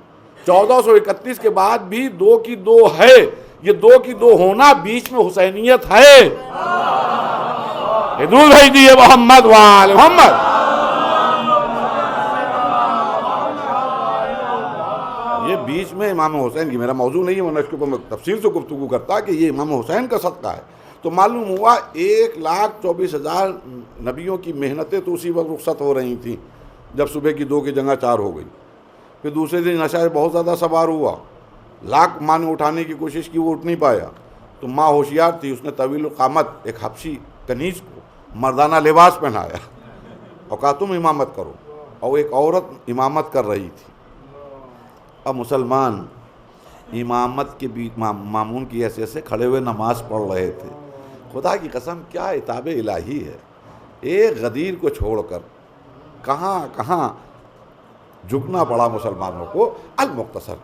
1431 کے بعد بھی 2 کی 2 ہے۔ یہ 2 کی 2 ہونا، بیچ میں حسینیت ہے۔ درود بھیجیے محمد وآل محمد۔ یہ بیچ میں امام حسین کی، میرا موضوع نہیں ہے، ورنہ اس کے اوپر میں تفصیل سے گفتگو کرتا کہ یہ امام حسین کا صدقہ ہے۔ تو معلوم ہوا 1,24,000 نبیوں کی محنتیں تو اسی وقت رخصت ہو رہی تھیں جب صبح کی 2 کی جگہ 4 ہو گئی۔ پھر دوسرے دن نشہ بہت زیادہ سوار ہوا، لاکھ ماں نے اٹھانے کی کوشش کی، وہ اٹھ نہیں پایا، تو ماں ہوشیار تھی، اس نے طویل القامت ایک حبشی کنیز کو مردانہ لباس پہنایا اور کہا تم امامت کرو، اور ایک عورت امامت کر رہی تھی۔ اب مسلمان امامت کے بھی مامون کی حیثیت سے کھڑے ہوئے نماز پڑھ رہے تھے۔ خدا کی قسم کیا عتاب الہی ہے، ایک غدیر کو چھوڑ کر کہاں کہاں جھکنا پڑا مسلمانوں کو۔ المختصر،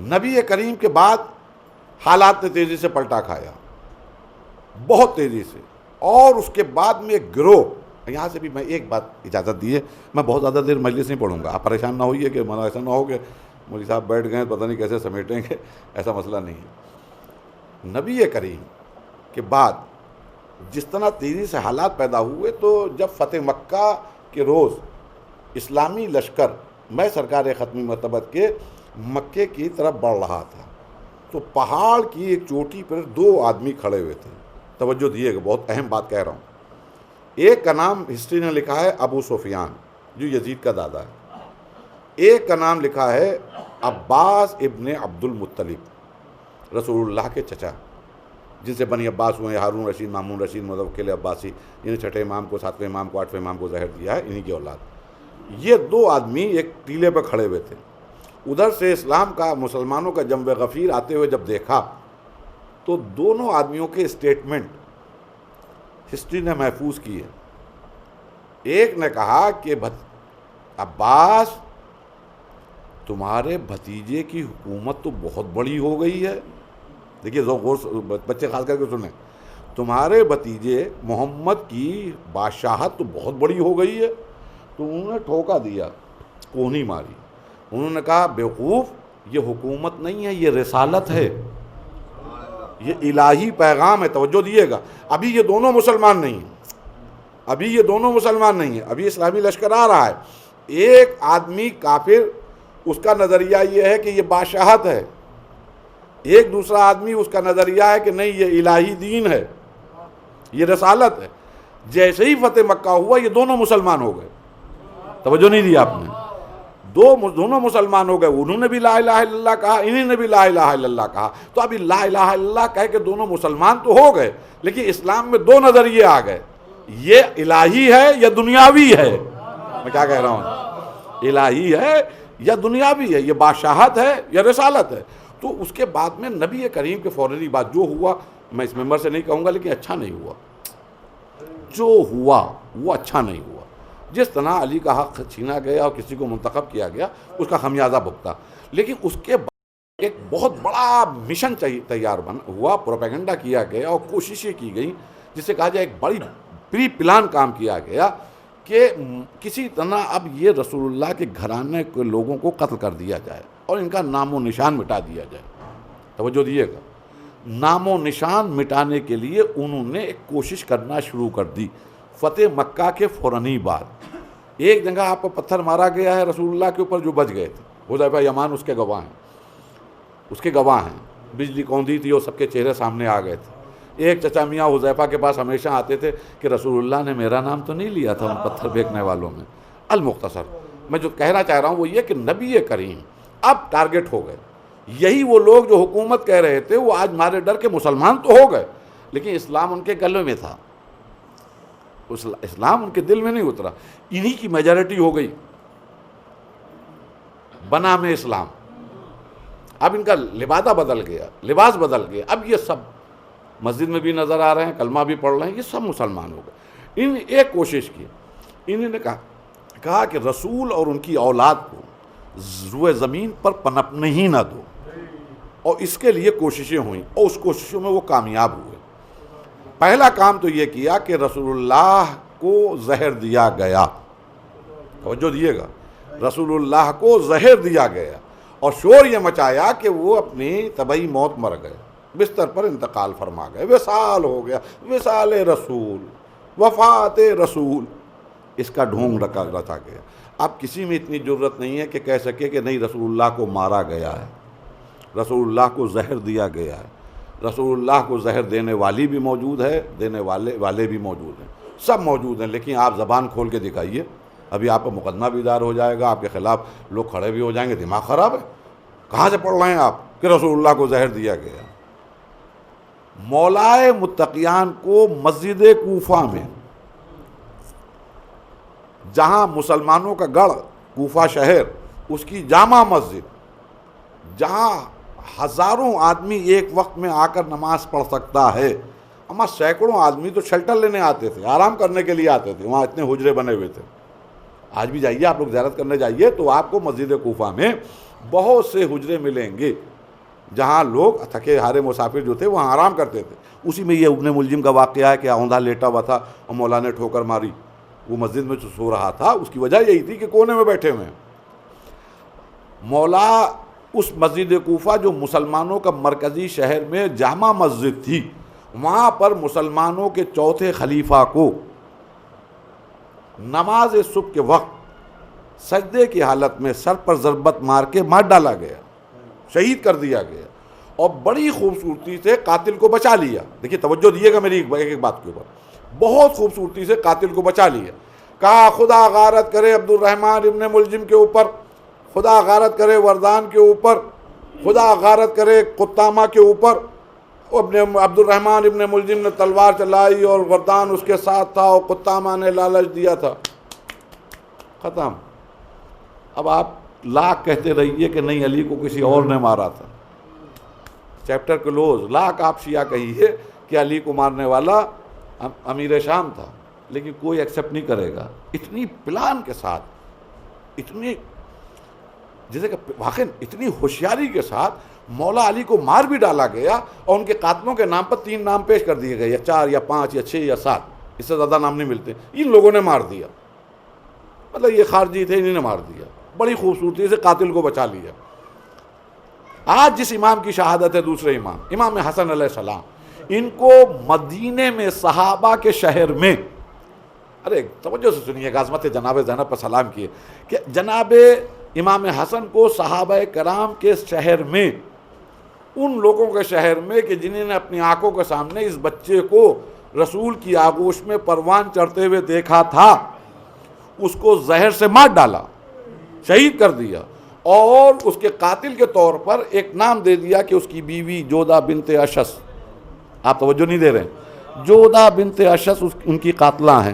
نبی کریم کے بعد حالات نے تیزی سے پلٹا کھایا، بہت تیزی سے، اور اس کے بعد میں ایک گروہ، یہاں سے بھی میں ایک بات اجازت دیے، میں بہت زیادہ دیر مجلس نہیں پڑھوں گا، آپ پریشان نہ ہوئیے کہ مانا ایسا نہ ہو کہ مولوی صاحب بیٹھ گئے پتہ نہیں کیسے سمیٹیں گے، ایسا مسئلہ نہیں ہے۔ نبی کریم کے بعد جس طرح تیزی سے حالات پیدا ہوئے، تو جب فتح مکہ کے روز اسلامی لشکر میں سرکار ختمی مرتبت کے مکے کی طرف بڑھ رہا تھا، تو پہاڑ کی ایک چوٹی پر 2 آدمی کھڑے ہوئے تھے، توجہ دیے گا، بہت اہم بات کہہ رہا ہوں۔ ایک کا نام ہسٹری نے لکھا ہے ابو سفیان، جو یزید کا دادا ہے، ایک کا نام لکھا ہے عباس ابن عبد المطلب، رسول اللہ کے چچا، جن سے بنی عباس ہوئے، ہارون رشید، مامون رشید، متوکل عباسی، جنہیں 6 امام کو، 7ویں امام کو، 8ویں امام کو زہر دیا ہے، انہی کی اولاد۔ یہ 2 آدمی ایک ٹیلے پر کھڑے ہوئے تھے۔ ادھر سے اسلام کا، مسلمانوں کا جنب غفیر آتے ہوئے جب دیکھا، تو دونوں آدمیوں کے اسٹیٹمنٹ ہسٹری نے محفوظ کی ہے۔ ایک نے کہا کہ عباس، تمہارے بھتیجے کی حکومت تو بہت بڑی ہو گئی ہے، دیکھیے غور، بچے خاص کر کے سنیں، تمہارے بھتیجے محمد کی بادشاہت تو بہت بڑی ہو گئی ہے۔ تو انہوں نے ٹھوکا دیا، کونی ماری، انہوں نے کہا بیوقوف، یہ حکومت نہیں ہے، یہ رسالت ہے، یہ الہی پیغام ہے، توجہ دیے گا۔ ابھی یہ دونوں مسلمان نہیں ہیں، ابھی یہ دونوں مسلمان نہیں ہیں، ابھی اسلامی لشکر آ رہا ہے۔ ایک آدمی کافر، اس کا نظریہ یہ ہے کہ یہ بادشاہت ہے، ایک دوسرا آدمی اس کا نظریہ ہے کہ نہیں یہ الہی دین ہے، یہ رسالت ہے، جیسے ہی فتح مکہ ہوا یہ دونوں مسلمان ہو گئے. توجہ نہیں دی آپ نے؟ دونوں مسلمان ہو گئے، انہوں نے بھی لا الہ الا اللہ کہا، انہی نے بھی لا الہ الا اللہ کہا. تو ابھی لا الہ الا اللہ کہہ کے دونوں مسلمان تو ہو گئے، لیکن اسلام میں دو نظریے آ گئے، یہ الہی ہے یا دنیاوی ہے. میں کیا کہہ رہا ہوں؟ الہی ہے یا دنیاوی ہے، یہ بادشاہت ہے یا رسالت ہے. تو اس کے بعد میں نبی کریم کے فوری بعد جو ہوا، میں اس ممبر سے نہیں کہوں گا لیکن اچھا نہیں ہوا، جو ہوا وہ اچھا نہیں ہوا. جس طرح علی کا حق چھینا گیا اور کسی کو منتخب کیا گیا اس کا خمیازہ بھگتا. لیکن اس کے بعد ایک بہت بڑا مشن تیار ہوا، پروپیگنڈا کیا گیا اور کوششیں کی گئیں، جسے کہا جائے ایک بڑی پری پلان کام کیا گیا کہ کسی طرح اب یہ رسول اللہ کے گھرانے کے لوگوں کو قتل کر دیا جائے اور ان کا نام و نشان مٹا دیا جائے. توجہ دیئے گا، نام و نشان مٹانے کے لیے انہوں نے ایک کوشش کرنا شروع کر دی. فتح مکہ کے فوراً بعد ایک جگہ آپ کو پتھر مارا گیا ہے رسول اللہ کے اوپر جو بچ گئے تھے، حذیفہ یمان اس کے گواہ ہیں، بجلی کوندی تھی اور سب کے چہرے سامنے آ گئے تھے. ایک چچا میاں حذیفہ کے پاس ہمیشہ آتے تھے کہ رسول اللہ نے میرا نام تو نہیں لیا تھا ان پتھر پھینکنے والوں میں. المختصر میں جو کہنا چاہ رہا ہوں وہ یہ کہ نبی کریم اب ٹارگٹ ہو گئے. یہی وہ لوگ جو حکومت کہہ رہے تھے وہ آج مارے ڈر کے مسلمان تو ہو گئے، لیکن اسلام ان کے گلے میں تھا، اسلام ان کے دل میں نہیں اترا. انہی کی میجارٹی ہو گئی بنام اسلام. اب ان کا لبادہ بدل گیا، اب یہ سب مسجد میں بھی نظر آ رہے ہیں، کلمہ بھی پڑھ رہے ہیں، یہ سب مسلمان ہو گئے. ان ایک کوشش کی، انہوں نے کہا کہ رسول اور ان کی اولاد کو روئے زمین پر پنپنے ہی نہ دو، اور اس کے لیے کوششیں ہوئیں اور اس کوششوں میں وہ کامیاب ہوئے. پہلا کام تو یہ کیا کہ رسول اللہ کو زہر دیا گیا. توجہ دیئے گا، رسول اللہ کو زہر دیا گیا اور شور یہ مچایا کہ وہ اپنی طبعی موت مر گئے، بستر پر انتقال فرما گئے. وصال ہو گیا، وصال رسول، وفات رسول، اس کا ڈھونگ رچا گیا. اب کسی میں اتنی جرت نہیں ہے کہ کہہ سکے کہ نہیں رسول اللہ کو مارا گیا ہے، رسول اللہ کو زہر دیا گیا ہے. رسول اللہ کو زہر دینے والی بھی موجود ہے، دینے والے بھی موجود ہیں، سب موجود ہیں. لیکن آپ زبان کھول کے دکھائیے، ابھی آپ کا مقدمہ بھی دار ہو جائے گا، آپ کے خلاف لوگ کھڑے بھی ہو جائیں گے. دماغ خراب ہے؟ کہاں سے پڑھ رہے ہیں آپ کہ رسول اللہ کو زہر دیا گیا؟ مولائے متقیان کو مسجد کوفہ میں، جہاں مسلمانوں کا گڑھ کوفہ شہر، اس کی جامع مسجد جہاں ہزاروں آدمی ایک وقت میں آ کر نماز پڑھ سکتا ہے، اما سینکڑوں آدمی تو شیلٹر لینے آتے تھے، آرام کرنے کے لیے آتے تھے، وہاں اتنے حجرے بنے ہوئے تھے. آج بھی جائیے آپ لوگ زیارت کرنے جائیے تو آپ کو مسجد کوفہ میں بہت سے حجرے ملیں گے جہاں لوگ تھکے ہارے مسافر جو تھے وہاں آرام کرتے تھے. اسی میں یہ ابن ملجم کا واقعہ ہے کہ اوندھا لیٹا ہوا تھا اور مولا نے ٹھوکر ماری، وہ مسجد میں جو سو رہا تھا، اس کی وجہ یہی تھی کہ کونے میں بیٹھے ہوئے ہیں. مولا اس مسجد کوفہ جو مسلمانوں کا مرکزی شہر میں جامع مسجد تھی، وہاں پر مسلمانوں کے چوتھے خلیفہ کو نماز صبح کے وقت سجدے کی حالت میں سر پر ضربت مار کے مار ڈالا گیا، شہید کر دیا گیا، اور بڑی خوبصورتی سے قاتل کو بچا لیا. دیکھیے توجہ دیئے گا میری ایک بات کے اوپر، بہت خوبصورتی سے قاتل کو بچا لیا. کہا خدا غارت کرے عبد الرحمن ابن ملجم کے اوپر، خدا غارت کرے وردان کے اوپر، خدا غارت کرے قطامہ کے اوپر. عبد الرحمن ابن ملجم نے تلوار چلائی اور وردان اس کے ساتھ تھا اور قطامہ نے لالچ دیا تھا، ختم. اب آپ لاکھ کہتے رہیے کہ نہیں علی کو کسی اور نے مارا تھا، چیپٹر کلوز. لاکھ آپ شیعہ کہیے کہ علی کو مارنے والا امیر شام تھا، لیکن کوئی ایکسیپٹ نہیں کرے گا. اتنی پلان کے ساتھ، اتنی جیسے کہ واقعی اتنی ہوشیاری کے ساتھ مولا علی کو مار بھی ڈالا گیا، اور ان کے قاتلوں کے نام پر 3 نام پیش کر دیے گئے، یا 4 یا 5 یا 6 یا 7، اس سے زیادہ نام نہیں ملتے. ان لوگوں نے مار دیا، مطلب یہ خارجی تھے، انہوں نے مار دیا، بڑی خوبصورتی سے قاتل کو بچا لیا. آج جس امام کی شہادت ہے، دوسرے امام حسن علیہ السلام، ان کو مدینے میں صحابہ کے شہر میں، ارے توجہ سے سنیے گا، عظمت جناب زینب پر سلام کیے، کہ جناب امام حسن کو صحابہ کرام کے شہر میں ان لوگوں کے شہر میں کہ جنہوں نے اپنی آنکھوں کے سامنے اس بچے کو رسول کی آغوش میں پروان چڑھتے ہوئے دیکھا تھا، اس کو زہر سے مار ڈالا، شہید کر دیا، اور اس کے قاتل کے طور پر ایک نام دے دیا کہ اس کی بیوی جودہ بنت اشس، آپ توجہ نہیں دے رہے ہیں، جودہ بنت اشس ان کی قاتلہ ہیں،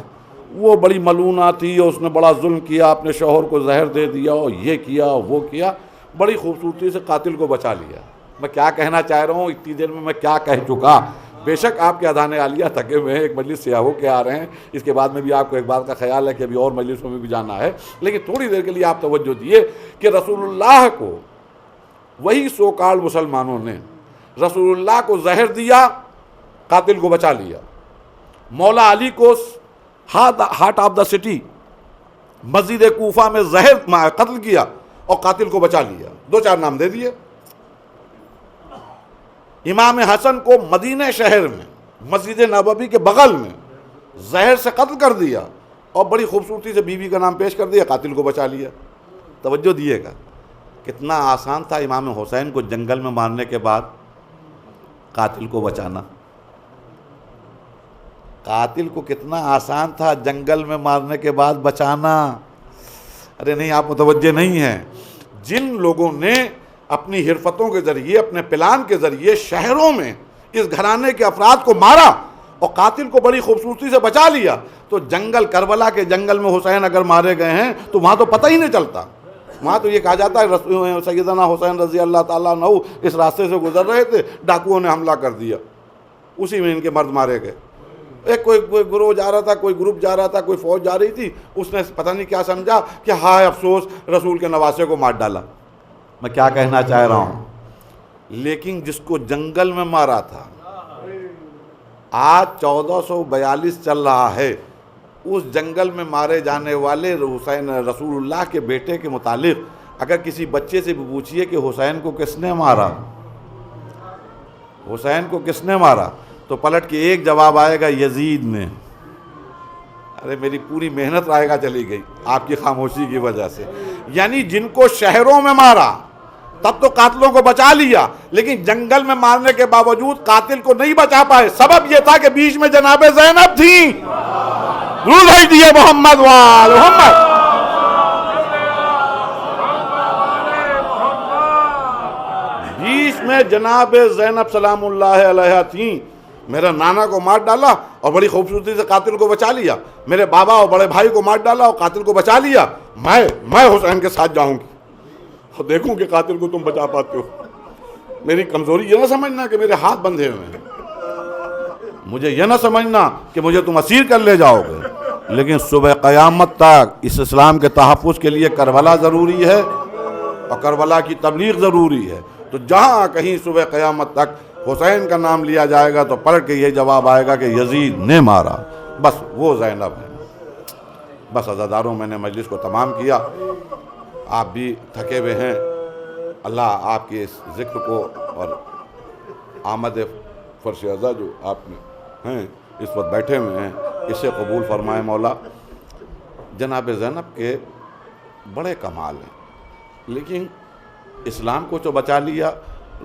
وہ بڑی ملونہ تھی اور اس نے بڑا ظلم کیا، اپنے شوہر کو زہر دے دیا اور یہ کیا وہ کیا، بڑی خوبصورتی سے قاتل کو بچا لیا۔ میں کیا کہنا چاہ رہا ہوں، اتنی دیر میں کیا کہہ چکا۔ بے شک آپ کے اذان عالیہ تھکے ہوئے ہیں، ایک مجلس سے ہو کے آ رہے ہیں، اس کے بعد میں بھی آپ کو ایک بات کا خیال ہے کہ ابھی اور مجلسوں میں بھی جانا ہے، لیکن تھوڑی دیر کے لیے آپ توجہ دیے کہ رسول اللہ کو وہی سو کال مسلمانوں نے رسول اللہ کو زہر دیا، قاتل کو بچا لیا۔ مولا علی کو ہارٹ آف دا سٹی مسجد کوفہ میں زہر قتل کیا اور قاتل کو بچا لیا، دو چار نام دے دیے۔ امام حسن کو مدینہ شہر میں مسجد نبوی کے بغل میں زہر سے قتل کر دیا اور بڑی خوبصورتی سے بیوی کا نام پیش کر دیا، قاتل کو بچا لیا۔ توجہ دیے گا، کتنا آسان تھا امام حسین کو جنگل میں مارنے کے بعد قاتل کو بچانا، قاتل کو کتنا آسان تھا جنگل میں مارنے کے بعد بچانا۔ ارے نہیں، آپ متوجہ نہیں ہیں۔ جن لوگوں نے اپنی حرفتوں کے ذریعے، اپنے پلان کے ذریعے شہروں میں اس گھرانے کے افراد کو مارا اور قاتل کو بڑی خوبصورتی سے بچا لیا، تو جنگل کربلا کے جنگل میں حسین اگر مارے گئے ہیں تو وہاں تو پتہ ہی نہیں چلتا، وہاں تو یہ کہا جاتا ہے سیدنا حسین رضی اللہ تعالیٰ عنہ اس راستے سے گزر رہے تھے، ڈاکوؤں نے حملہ کر دیا، اسی میں ان کے مرد مارے گئے۔ ایک کوئی گروہ جا رہا تھا، کوئی گروپ جا رہا تھا، کوئی فوج جا رہی تھی، اس نے پتہ نہیں کیا سمجھا کہ ہائے افسوس رسول کے نواسے کو مار ڈالا۔ میں کیا کہنا چاہ رہا ہوں، لیکن جس کو جنگل میں مارا تھا، آج 1442 چل رہا ہے، اس جنگل میں مارے جانے والے حسین رسول اللہ کے بیٹے کے متعلق اگر کسی بچے سے بھی پوچھئے کہ حسین کو کس نے مارا، حسین کو کس نے مارا، تو پلٹ کے ایک جواب آئے گا، یزید نے۔ ارے میری پوری محنت رائے گا چلی گئی آپ کی خاموشی کی وجہ سے۔ یعنی جن کو شہروں میں مارا تب تو قاتلوں کو بچا لیا، لیکن جنگل میں مارنے کے باوجود قاتل کو نہیں بچا پائے۔ سبب یہ تھا کہ بیچ میں جناب زینب تھیں۔ درود بھیجیے محمد وال محمد۔ بیچ میں جناب زینب سلام اللہ علیہا تھیں۔ میرا نانا کو مار ڈالا اور بڑی خوبصورتی سے قاتل کو بچا لیا، میرے بابا اور بڑے بھائی کو مار ڈالا اور قاتل کو بچا لیا، میں حسین کے ساتھ جاؤں گی اور دیکھوں کہ قاتل کو تم بچا پاتے ہو۔ میری کمزوری یہ نہ سمجھنا کہ میرے ہاتھ بندھے ہوئے ہیں، مجھے یہ نہ سمجھنا کہ مجھے تم اسیر کر لے جاؤ گے، لیکن صبح قیامت تک اس اسلام کے تحفظ کے لیے کربلا ضروری ہے اور کربلا کی تبلیغ ضروری ہے۔ تو جہاں کہیں صبح قیامت تک حسین کا نام لیا جائے گا تو پلٹ کے یہ جواب آئے گا کہ یزید نے مارا، بس وہ زینب ہے۔ بس عزاداروں، میں نے مجلس کو تمام کیا، آپ بھی تھکے ہوئے ہیں، اللہ آپ کے اس ذکر کو اور آمد فرش عزا جو آپ میں ہیں اس وقت بیٹھے ہوئے ہیں، اسے قبول فرمائے مولا۔ جناب زینب کے بڑے کمال ہیں، لیکن اسلام کو تو بچا لیا،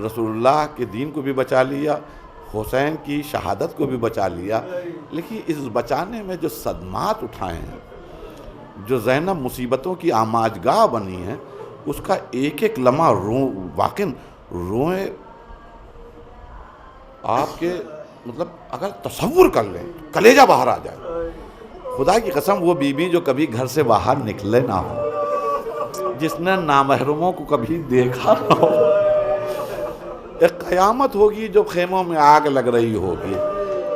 رسول اللہ کے دین کو بھی بچا لیا، حسین کی شہادت کو بھی بچا لیا، لیکن اس بچانے میں جو صدمات اٹھائے ہیں، جو زینب مصیبتوں کی آماجگاہ بنی ہے، اس کا ایک ایک لمحہ واقعی روئیں آپ کے مطلب اگر تصور کر لیں کلیجہ باہر آ جائے۔ خدا کی قسم وہ بی بی جو کبھی گھر سے باہر نکلے نہ ہو، جس نے نامحرموں کو کبھی دیکھا نہ ہو، ایک قیامت ہوگی جو خیموں میں آگ لگ رہی ہوگی۔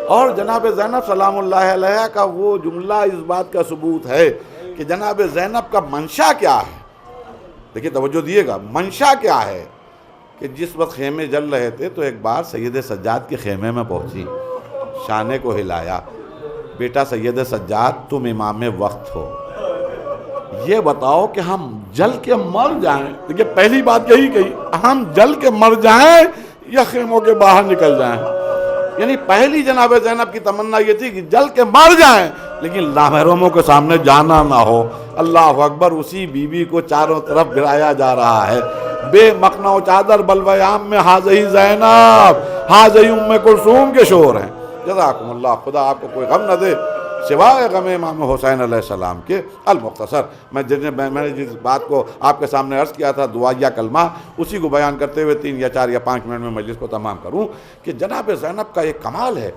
اور جناب زینب سلام اللہ علیہ کا وہ جملہ اس بات کا ثبوت ہے کہ جناب زینب کا منشا کیا ہے۔ دیکھیے توجہ دیے گا، منشا کیا ہے کہ جس وقت خیمے جل رہے تھے تو ایک بار سید سجاد کے خیمے میں پہنچی، شانے کو ہلایا، بیٹا سید سجاد تم امام وقت ہو، یہ بتاؤ کہ ہم جل کے مر جائیں، دیکھیں پہلی بات یہی کہی، ہم جل کے مر جائیں یا خیموں کے باہر نکل جائیں۔ یعنی پہلی جناب زینب کی تمنا یہ تھی کہ جل کے مر جائیں لیکن نامحرموں کے سامنے جانا نہ ہو۔ اللہ اکبر، اسی بی بی کو چاروں طرف گرایا جا رہا ہے۔ بے مخنا و چادر بلویام میں حاضی زینب حاضی ام کلثوم کے شور ہیں۔ جزاکم اللہ، خدا آپ کو کوئی غم نہ دے سوائے غم امام حسین علیہ السلام کے۔ المختصر میں نے جس بات کو آپ کے سامنے عرض کیا تھا دعائیہ کلمہ، اسی کو بیان کرتے ہوئے 3 یا 4 یا 5 منٹ میں مجلس کو تمام کروں کہ جناب زینب کا ایک کمال ہے۔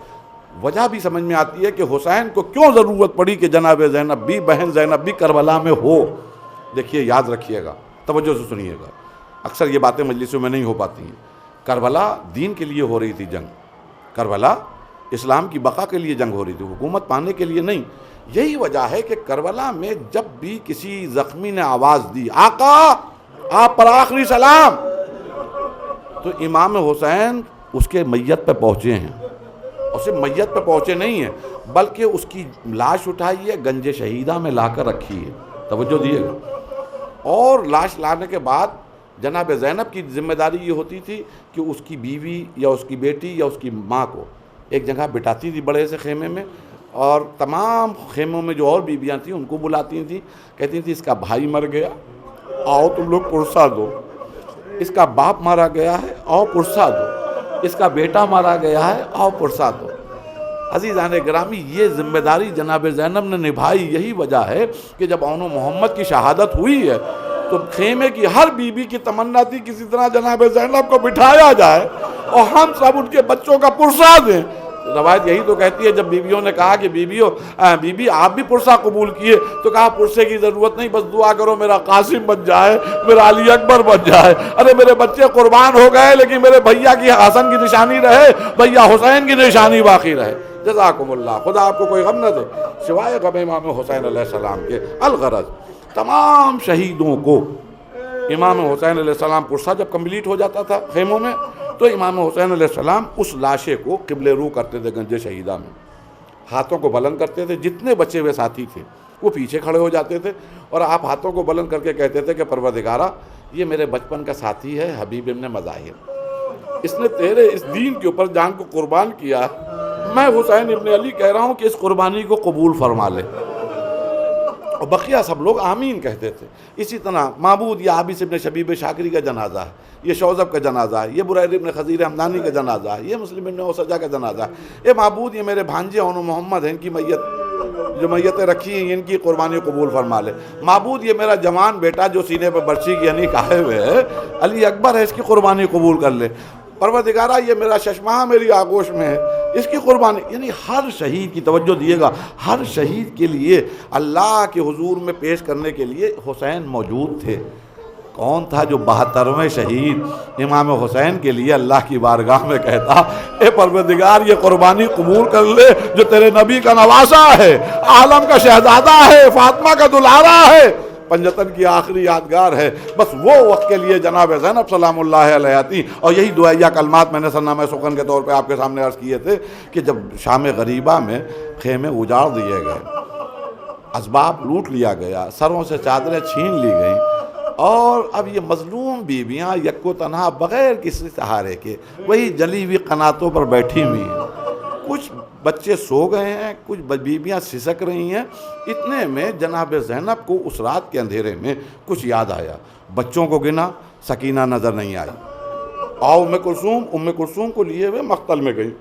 وجہ بھی سمجھ میں آتی ہے کہ حسین کو کیوں ضرورت پڑی کہ جناب زینب بھی، بہن زینب بھی کربلا میں ہو۔ دیکھیے، یاد رکھیے گا، توجہ سے سنیے گا، اکثر یہ باتیں مجلسوں میں نہیں ہو پاتی ہیں۔ کربلا دین کے لیے ہو رہی تھی جنگ، کربلا اسلام کی بقا کے لیے جنگ ہو رہی تھی، حکومت پانے کے لیے نہیں۔ یہی وجہ ہے کہ کربلا میں جب بھی کسی زخمی نے آواز دی آقا آپ پر آخری سلام، تو امام حسین اس کے میت پہ پہنچے ہیں، اور صرف میت پہ پہنچے نہیں ہیں بلکہ اس کی لاش اٹھائی ہے، گنج شہیدہ میں لا کر رکھی ہے، توجہ دیے گا۔ اور لاش لانے کے بعد جناب زینب کی ذمہ داری یہ ہوتی تھی کہ اس کی بیوی یا اس کی بیٹی یا اس کی ماں کو ایک جگہ بٹھاتی تھی بڑے سے خیمے میں، اور تمام خیموں میں جو اور بیویاں تھیں ان کو بلاتی تھیں، کہتی تھیں اس کا بھائی مر گیا، آؤ تم لوگ پرسہ دو، اس کا باپ مارا گیا ہے، آؤ پرسہ دو، اس کا بیٹا مارا گیا ہے، آؤ پرسہ دو۔ عزیزان گرامی، یہ ذمہ داری جناب زینب نے نبھائی۔ یہی وجہ ہے کہ جب اون محمد کی شہادت ہوئی ہے تو خیمے کی ہر بیوی کی تمنا تھی کسی طرح جناب زینب کو بٹھایا جائے اور ہم سب ان کے بچوں کا پرسہ دیں۔ روایت یہی تو کہتی ہے جب بیویوں نے کہا کہ بیوی آپ بھی پرسہ قبول کیے، تو کہا پرسے کی ضرورت نہیں، بس دعا کرو میرا قاسم بن جائے، میرا علی اکبر بن جائے۔ ارے میرے بچے قربان ہو گئے لیکن میرے بھیا کی حسن کی نشانی رہے، بھیا حسین کی نشانی باقی رہے۔ جزاکم اللہ، خدا آپ کو کوئی غم نہ دے سوائے غم امام حسین علیہ السلام کے۔ الغرض تمام شہیدوں کو امام حسین علیہ السلام پرسہ جب کمپلیٹ ہو جاتا تھا خیموں میں، تو امام حسین علیہ السلام اس لاشے کو قبلے رو کرتے تھے گنج شہیدہ میں، ہاتھوں کو بلند کرتے تھے، جتنے بچے ہوئے ساتھی تھے وہ پیچھے کھڑے ہو جاتے تھے، اور آپ ہاتھوں کو بلند کر کے کہتے تھے کہ پروردگارہ یہ میرے بچپن کا ساتھی ہے حبیب ابن مظاہر، اس نے تیرے اس دین کے اوپر جان کو قربان کیا، میں حسین ابن علی کہہ رہا ہوں کہ اس قربانی کو قبول فرما لے۔ اور بقیہ سب لوگ آمین کہتے تھے۔ اسی طرح معبود یہ عابس ابن شبیب شاکری کا جنازہ ہے، یہ شوذب کا جنازہ ہے، یہ بریر ابن خزیر حمدانی کا جنازہ ہے، یہ مسلم ابن اوسجہ کا جنازہ ہے۔ اے معبود یہ میرے بھانجے اون محمد ہیں، ان کی میت جو میتیں رکھی ہیں ان کی قربانی قبول فرما لے۔ معبود یہ میرا جوان بیٹا جو سینے پہ برچی کی یعنی کہے ہوئے ہے علی اکبر ہے، اس کی قربانی قبول کر لے۔ پروردگارہ یہ میرا ششمہ میری آغوش میں ہے، اس کی قربانی، یعنی ہر شہید کی توجہ دیے گا، ہر شہید کے لیے اللہ کے حضور میں پیش کرنے کے لیے حسین موجود تھے۔ کون تھا جو 72ویں شہید امام حسین کے لیے اللہ کی بارگاہ میں کہتا اے پروردگار یہ قربانی قبول کر لے جو تیرے نبی کا نواسا ہے، عالم کا شہزادہ ہے، فاطمہ کا دلارا ہے، پنجتن کی آخری یادگار ہے۔ بس وہ وقت کے لیے جناب زینب سلام اللہ علیہ تھی۔ اور یہی دعائیہ کلمات میں نے سرنامہ سخن کے طور پہ آپ کے سامنے عرض کیے تھے کہ جب شام غریبہ میں خیمے اجاڑ دیے گئے، اسباب لوٹ لیا گیا، سروں سے چادریں چھین لی گئیں، اور اب یہ مظلوم بیویاں یکو تنہا بغیر کسی سہارے کے وہی جلی ہوئی قناتوں پر بیٹھی ہوئی ہیں، کچھ بچے سو گئے ہیں، کچھ بیویاں سسک رہی ہیں، اتنے میں جناب زینب کو اس رات کے اندھیرے میں کچھ یاد آیا۔ بچوں کو گنا، سکینہ نظر نہیں آئی، ام کلثوم کو لیے ہوئے مقتل میں گئی،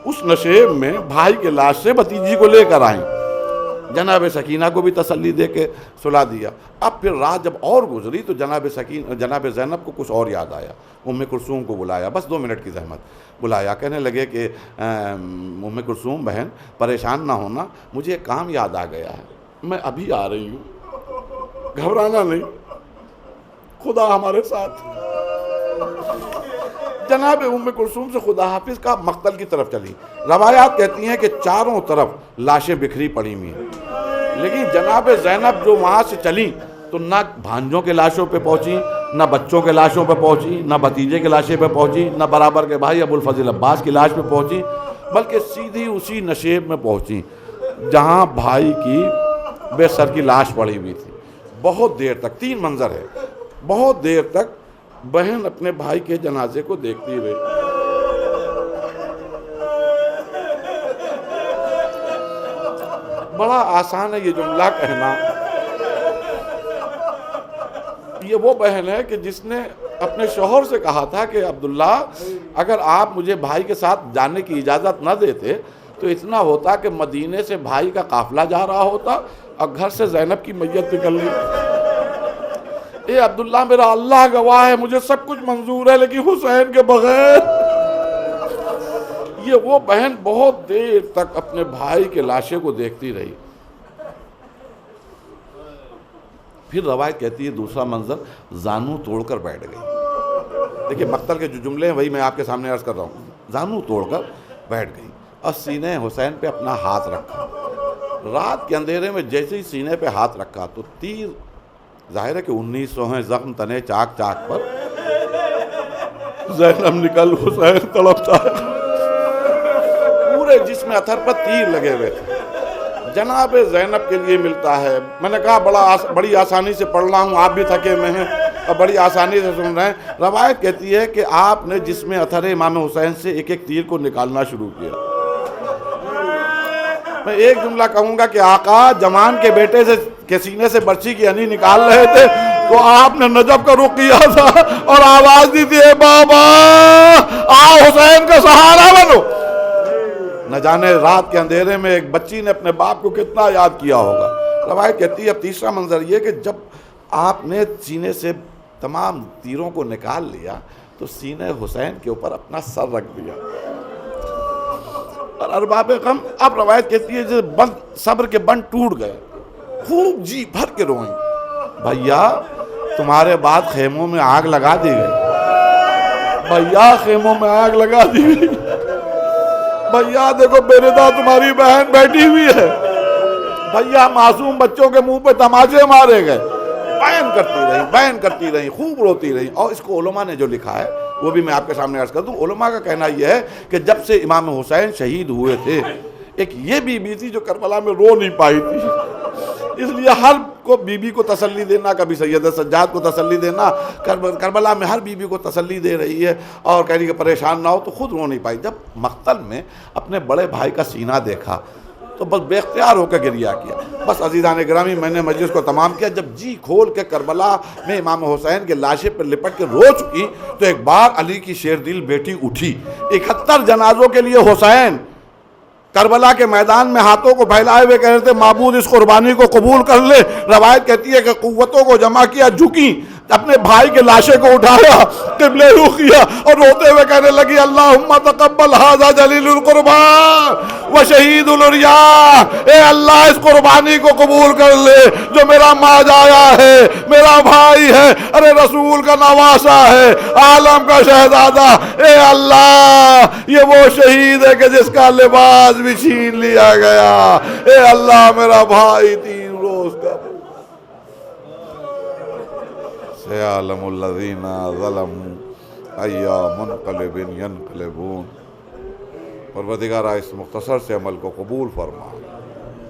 اس نشیب میں بھائی کے لاش سے بھتیجی کو لے کر آئیں، جناب سکینہ کو بھی تسلی دے کے سلا دیا۔ اب پھر رات جب اور گزری تو جناب زینب کو کچھ اور یاد آیا، ام کلثوم کو بلایا، بس 2 منٹ کی زحمت، بلایا، کہنے لگے کہ ام کلثوم بہن پریشان نہ ہونا، مجھے ایک کام یاد آ گیا ہے، میں ابھی آ رہی ہوں، گھبرانا نہیں، خدا ہمارے ساتھ۔ جناب ام کلثوم سے خدا حافظ کا مقتل کی طرف چلی۔ روایات کہتی ہیں کہ چاروں طرف لاشیں بکھری پڑی ہوئی ہیں، لیکن جناب زینب جو وہاں سے چلی تو نہ بھانجوں کے لاشوں پہ پہنچی، نہ بچوں کے لاشوں پہ پہنچی، نہ بھتیجے کے لاشیں پہ پہنچی، نہ برابر کے بھائی ابو الفضل عباس کی لاش پہ پہنچی، بلکہ سیدھی اسی نشیب میں پہنچی جہاں بھائی کی بے سر کی لاش پڑی ہوئی تھی۔ بہت دیر تک 3 منظر ہے، بہت دیر تک بہن اپنے بھائی کے جنازے کو دیکھتی ہوئی، بڑا آسان ہے یہ جملہ کہنا، یہ وہ بہن ہے کہ جس نے اپنے شوہر سے کہا تھا کہ عبداللہ اگر آپ مجھے بھائی کے ساتھ جانے کی اجازت نہ دیتے تو اتنا ہوتا کہ مدینے سے بھائی کا قافلہ جا رہا ہوتا اور گھر سے زینب کی میت نکل رہی۔ اے عبداللہ میرا اللہ گواہ ہے مجھے سب کچھ منظور ہے لیکن حسین کے بغیر۔ یہ وہ بہن بہت دیر تک اپنے بھائی کے لاشے کو دیکھتی رہی۔ پھر روایت کہتی ہے دوسرا منظر زانو توڑ کر بیٹھ گئی۔ دیکھیں مقتل کے جو جملے ہیں وہی میں آپ کے سامنے عرض کر رہا ہوں۔ زانو توڑ کر بیٹھ گئی اور سینے حسین پہ اپنا ہاتھ رکھا۔ رات کے اندھیرے میں جیسے ہی سینے پہ ہاتھ رکھا تو تیر، ظاہر ہے کہ 1900 ہیں زخم تنے چاک چاک پر، زینب نکل حسین تڑپتا ہے، پورے جسم اتھر پر تیر لگے ہوئے تھے۔ جناب زینب کے لیے ملتا ہے، میں نے کہا بڑی آسانی سے پڑھ رہا ہوں، آپ بھی تھکے ہوئے ہیں اور بڑی آسانی سے سن رہے ہیں۔ روایت کہتی ہے کہ آپ نے جسم اتھر امام حسین سے ایک ایک تیر کو نکالنا شروع کیا۔ میں ایک جملہ کہوں گا کہ آقا جمان کے بیٹے سے کے سینے سے برچی کی انی نکال رہے تھے تو آپ نے نجف کا رخ کیا تھا اور آواز دی تھی اے بابا آؤ حسین کا سہارا بنو۔ نہ جانے رات کے اندھیرے میں ایک بچی نے اپنے باپ کو کتنا یاد کیا ہوگا۔ روایت کہتی ہے اب تیسرا منظر یہ کہ جب آپ نے سینے سے تمام تیروں کو نکال لیا تو سینے حسین کے اوپر اپنا سر رکھ دیا اور ارباب غم، اب روایت کہتی ہے جیسے بند صبر کے بند ٹوٹ گئے، خوب جی بھر کے روئیں۔ بھیا تمہارے بعد خیموں میں آگ لگا دی گئی، بھیا خیموں میں آگ لگا دی گئی، بھیا دیکھو بیردہ تمہاری بہن بیٹھی ہوئی ہے، بھیا معصوم بچوں کے منہ پہ تماچے مارے گئے۔ بیان کرتی رہی خوب روتی رہی۔ اور اس کو علماء نے جو لکھا ہے وہ بھی میں آپ کے سامنے عرض کر دوں۔ علماء کا کہنا یہ ہے کہ جب سے امام حسین شہید ہوئے تھے ایک یہ بی بی تھی جو کربلا میں رو نہیں پائی تھی، اس لیے ہر کو بی بی کو تسلی دینا، کبھی سید سجاد کو تسلی دینا، کربلا میں ہر بی بی کو تسلی دے رہی ہے اور کہہ رہی کہ پریشان نہ ہو، تو خود رو نہیں پائی۔ جب مقتل میں اپنے بڑے بھائی کا سینہ دیکھا تو بس بے اختیار ہو کے گریہ کیا۔ بس عزیزان گرامی میں نے مجلس کو تمام کیا، جب جی کھول کے کربلا میں امام حسین کے لاشے پر لپٹ کے رو چکی تو ایک بار علی کی شیر دل بیٹی اٹھی۔ 71 جنازوں کے لیے حسین کربلا کے میدان میں ہاتھوں کو پھیلائے ہوئے کہہ رہے تھے معبود اس قربانی کو قبول کر لے۔ روایت کہتی ہے کہ قوتوں کو جمع کیا، جھکی، اپنے بھائی کے لاشے کو اٹھایا، قبلے رخ کیا اور روتے ہوئے کہنے لگی اللہم تقبل ھذا جلیل القربان و شہید الریاء، اے اللہ اس قربانی کو قبول کر لے جو میرا ماج آیا ہے، میرا بھائی ہے، ارے رسول کا نواسا ہے، عالم کا شہزادہ، اے اللہ یہ وہ شہید ہے کہ جس کا لباس بھی چھین لیا گیا، اے اللہ میرا بھائی 3 روز کا سیعلم الذین ظلموا ایا منقلب ینقلبون۔ پروردگارہ اس مختصر سے عمل کو قبول فرما،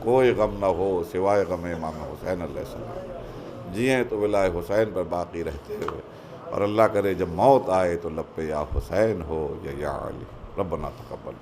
کوئی غم نہ ہو سوائے غم امام حسین علیہ السلام، جئیں تو ولائے حسین پر باقی رہتے ہوئے، اور اللہ کرے جب موت آئے تو لب پہ یا حسین ہو یا علی۔ ربنا تقبل۔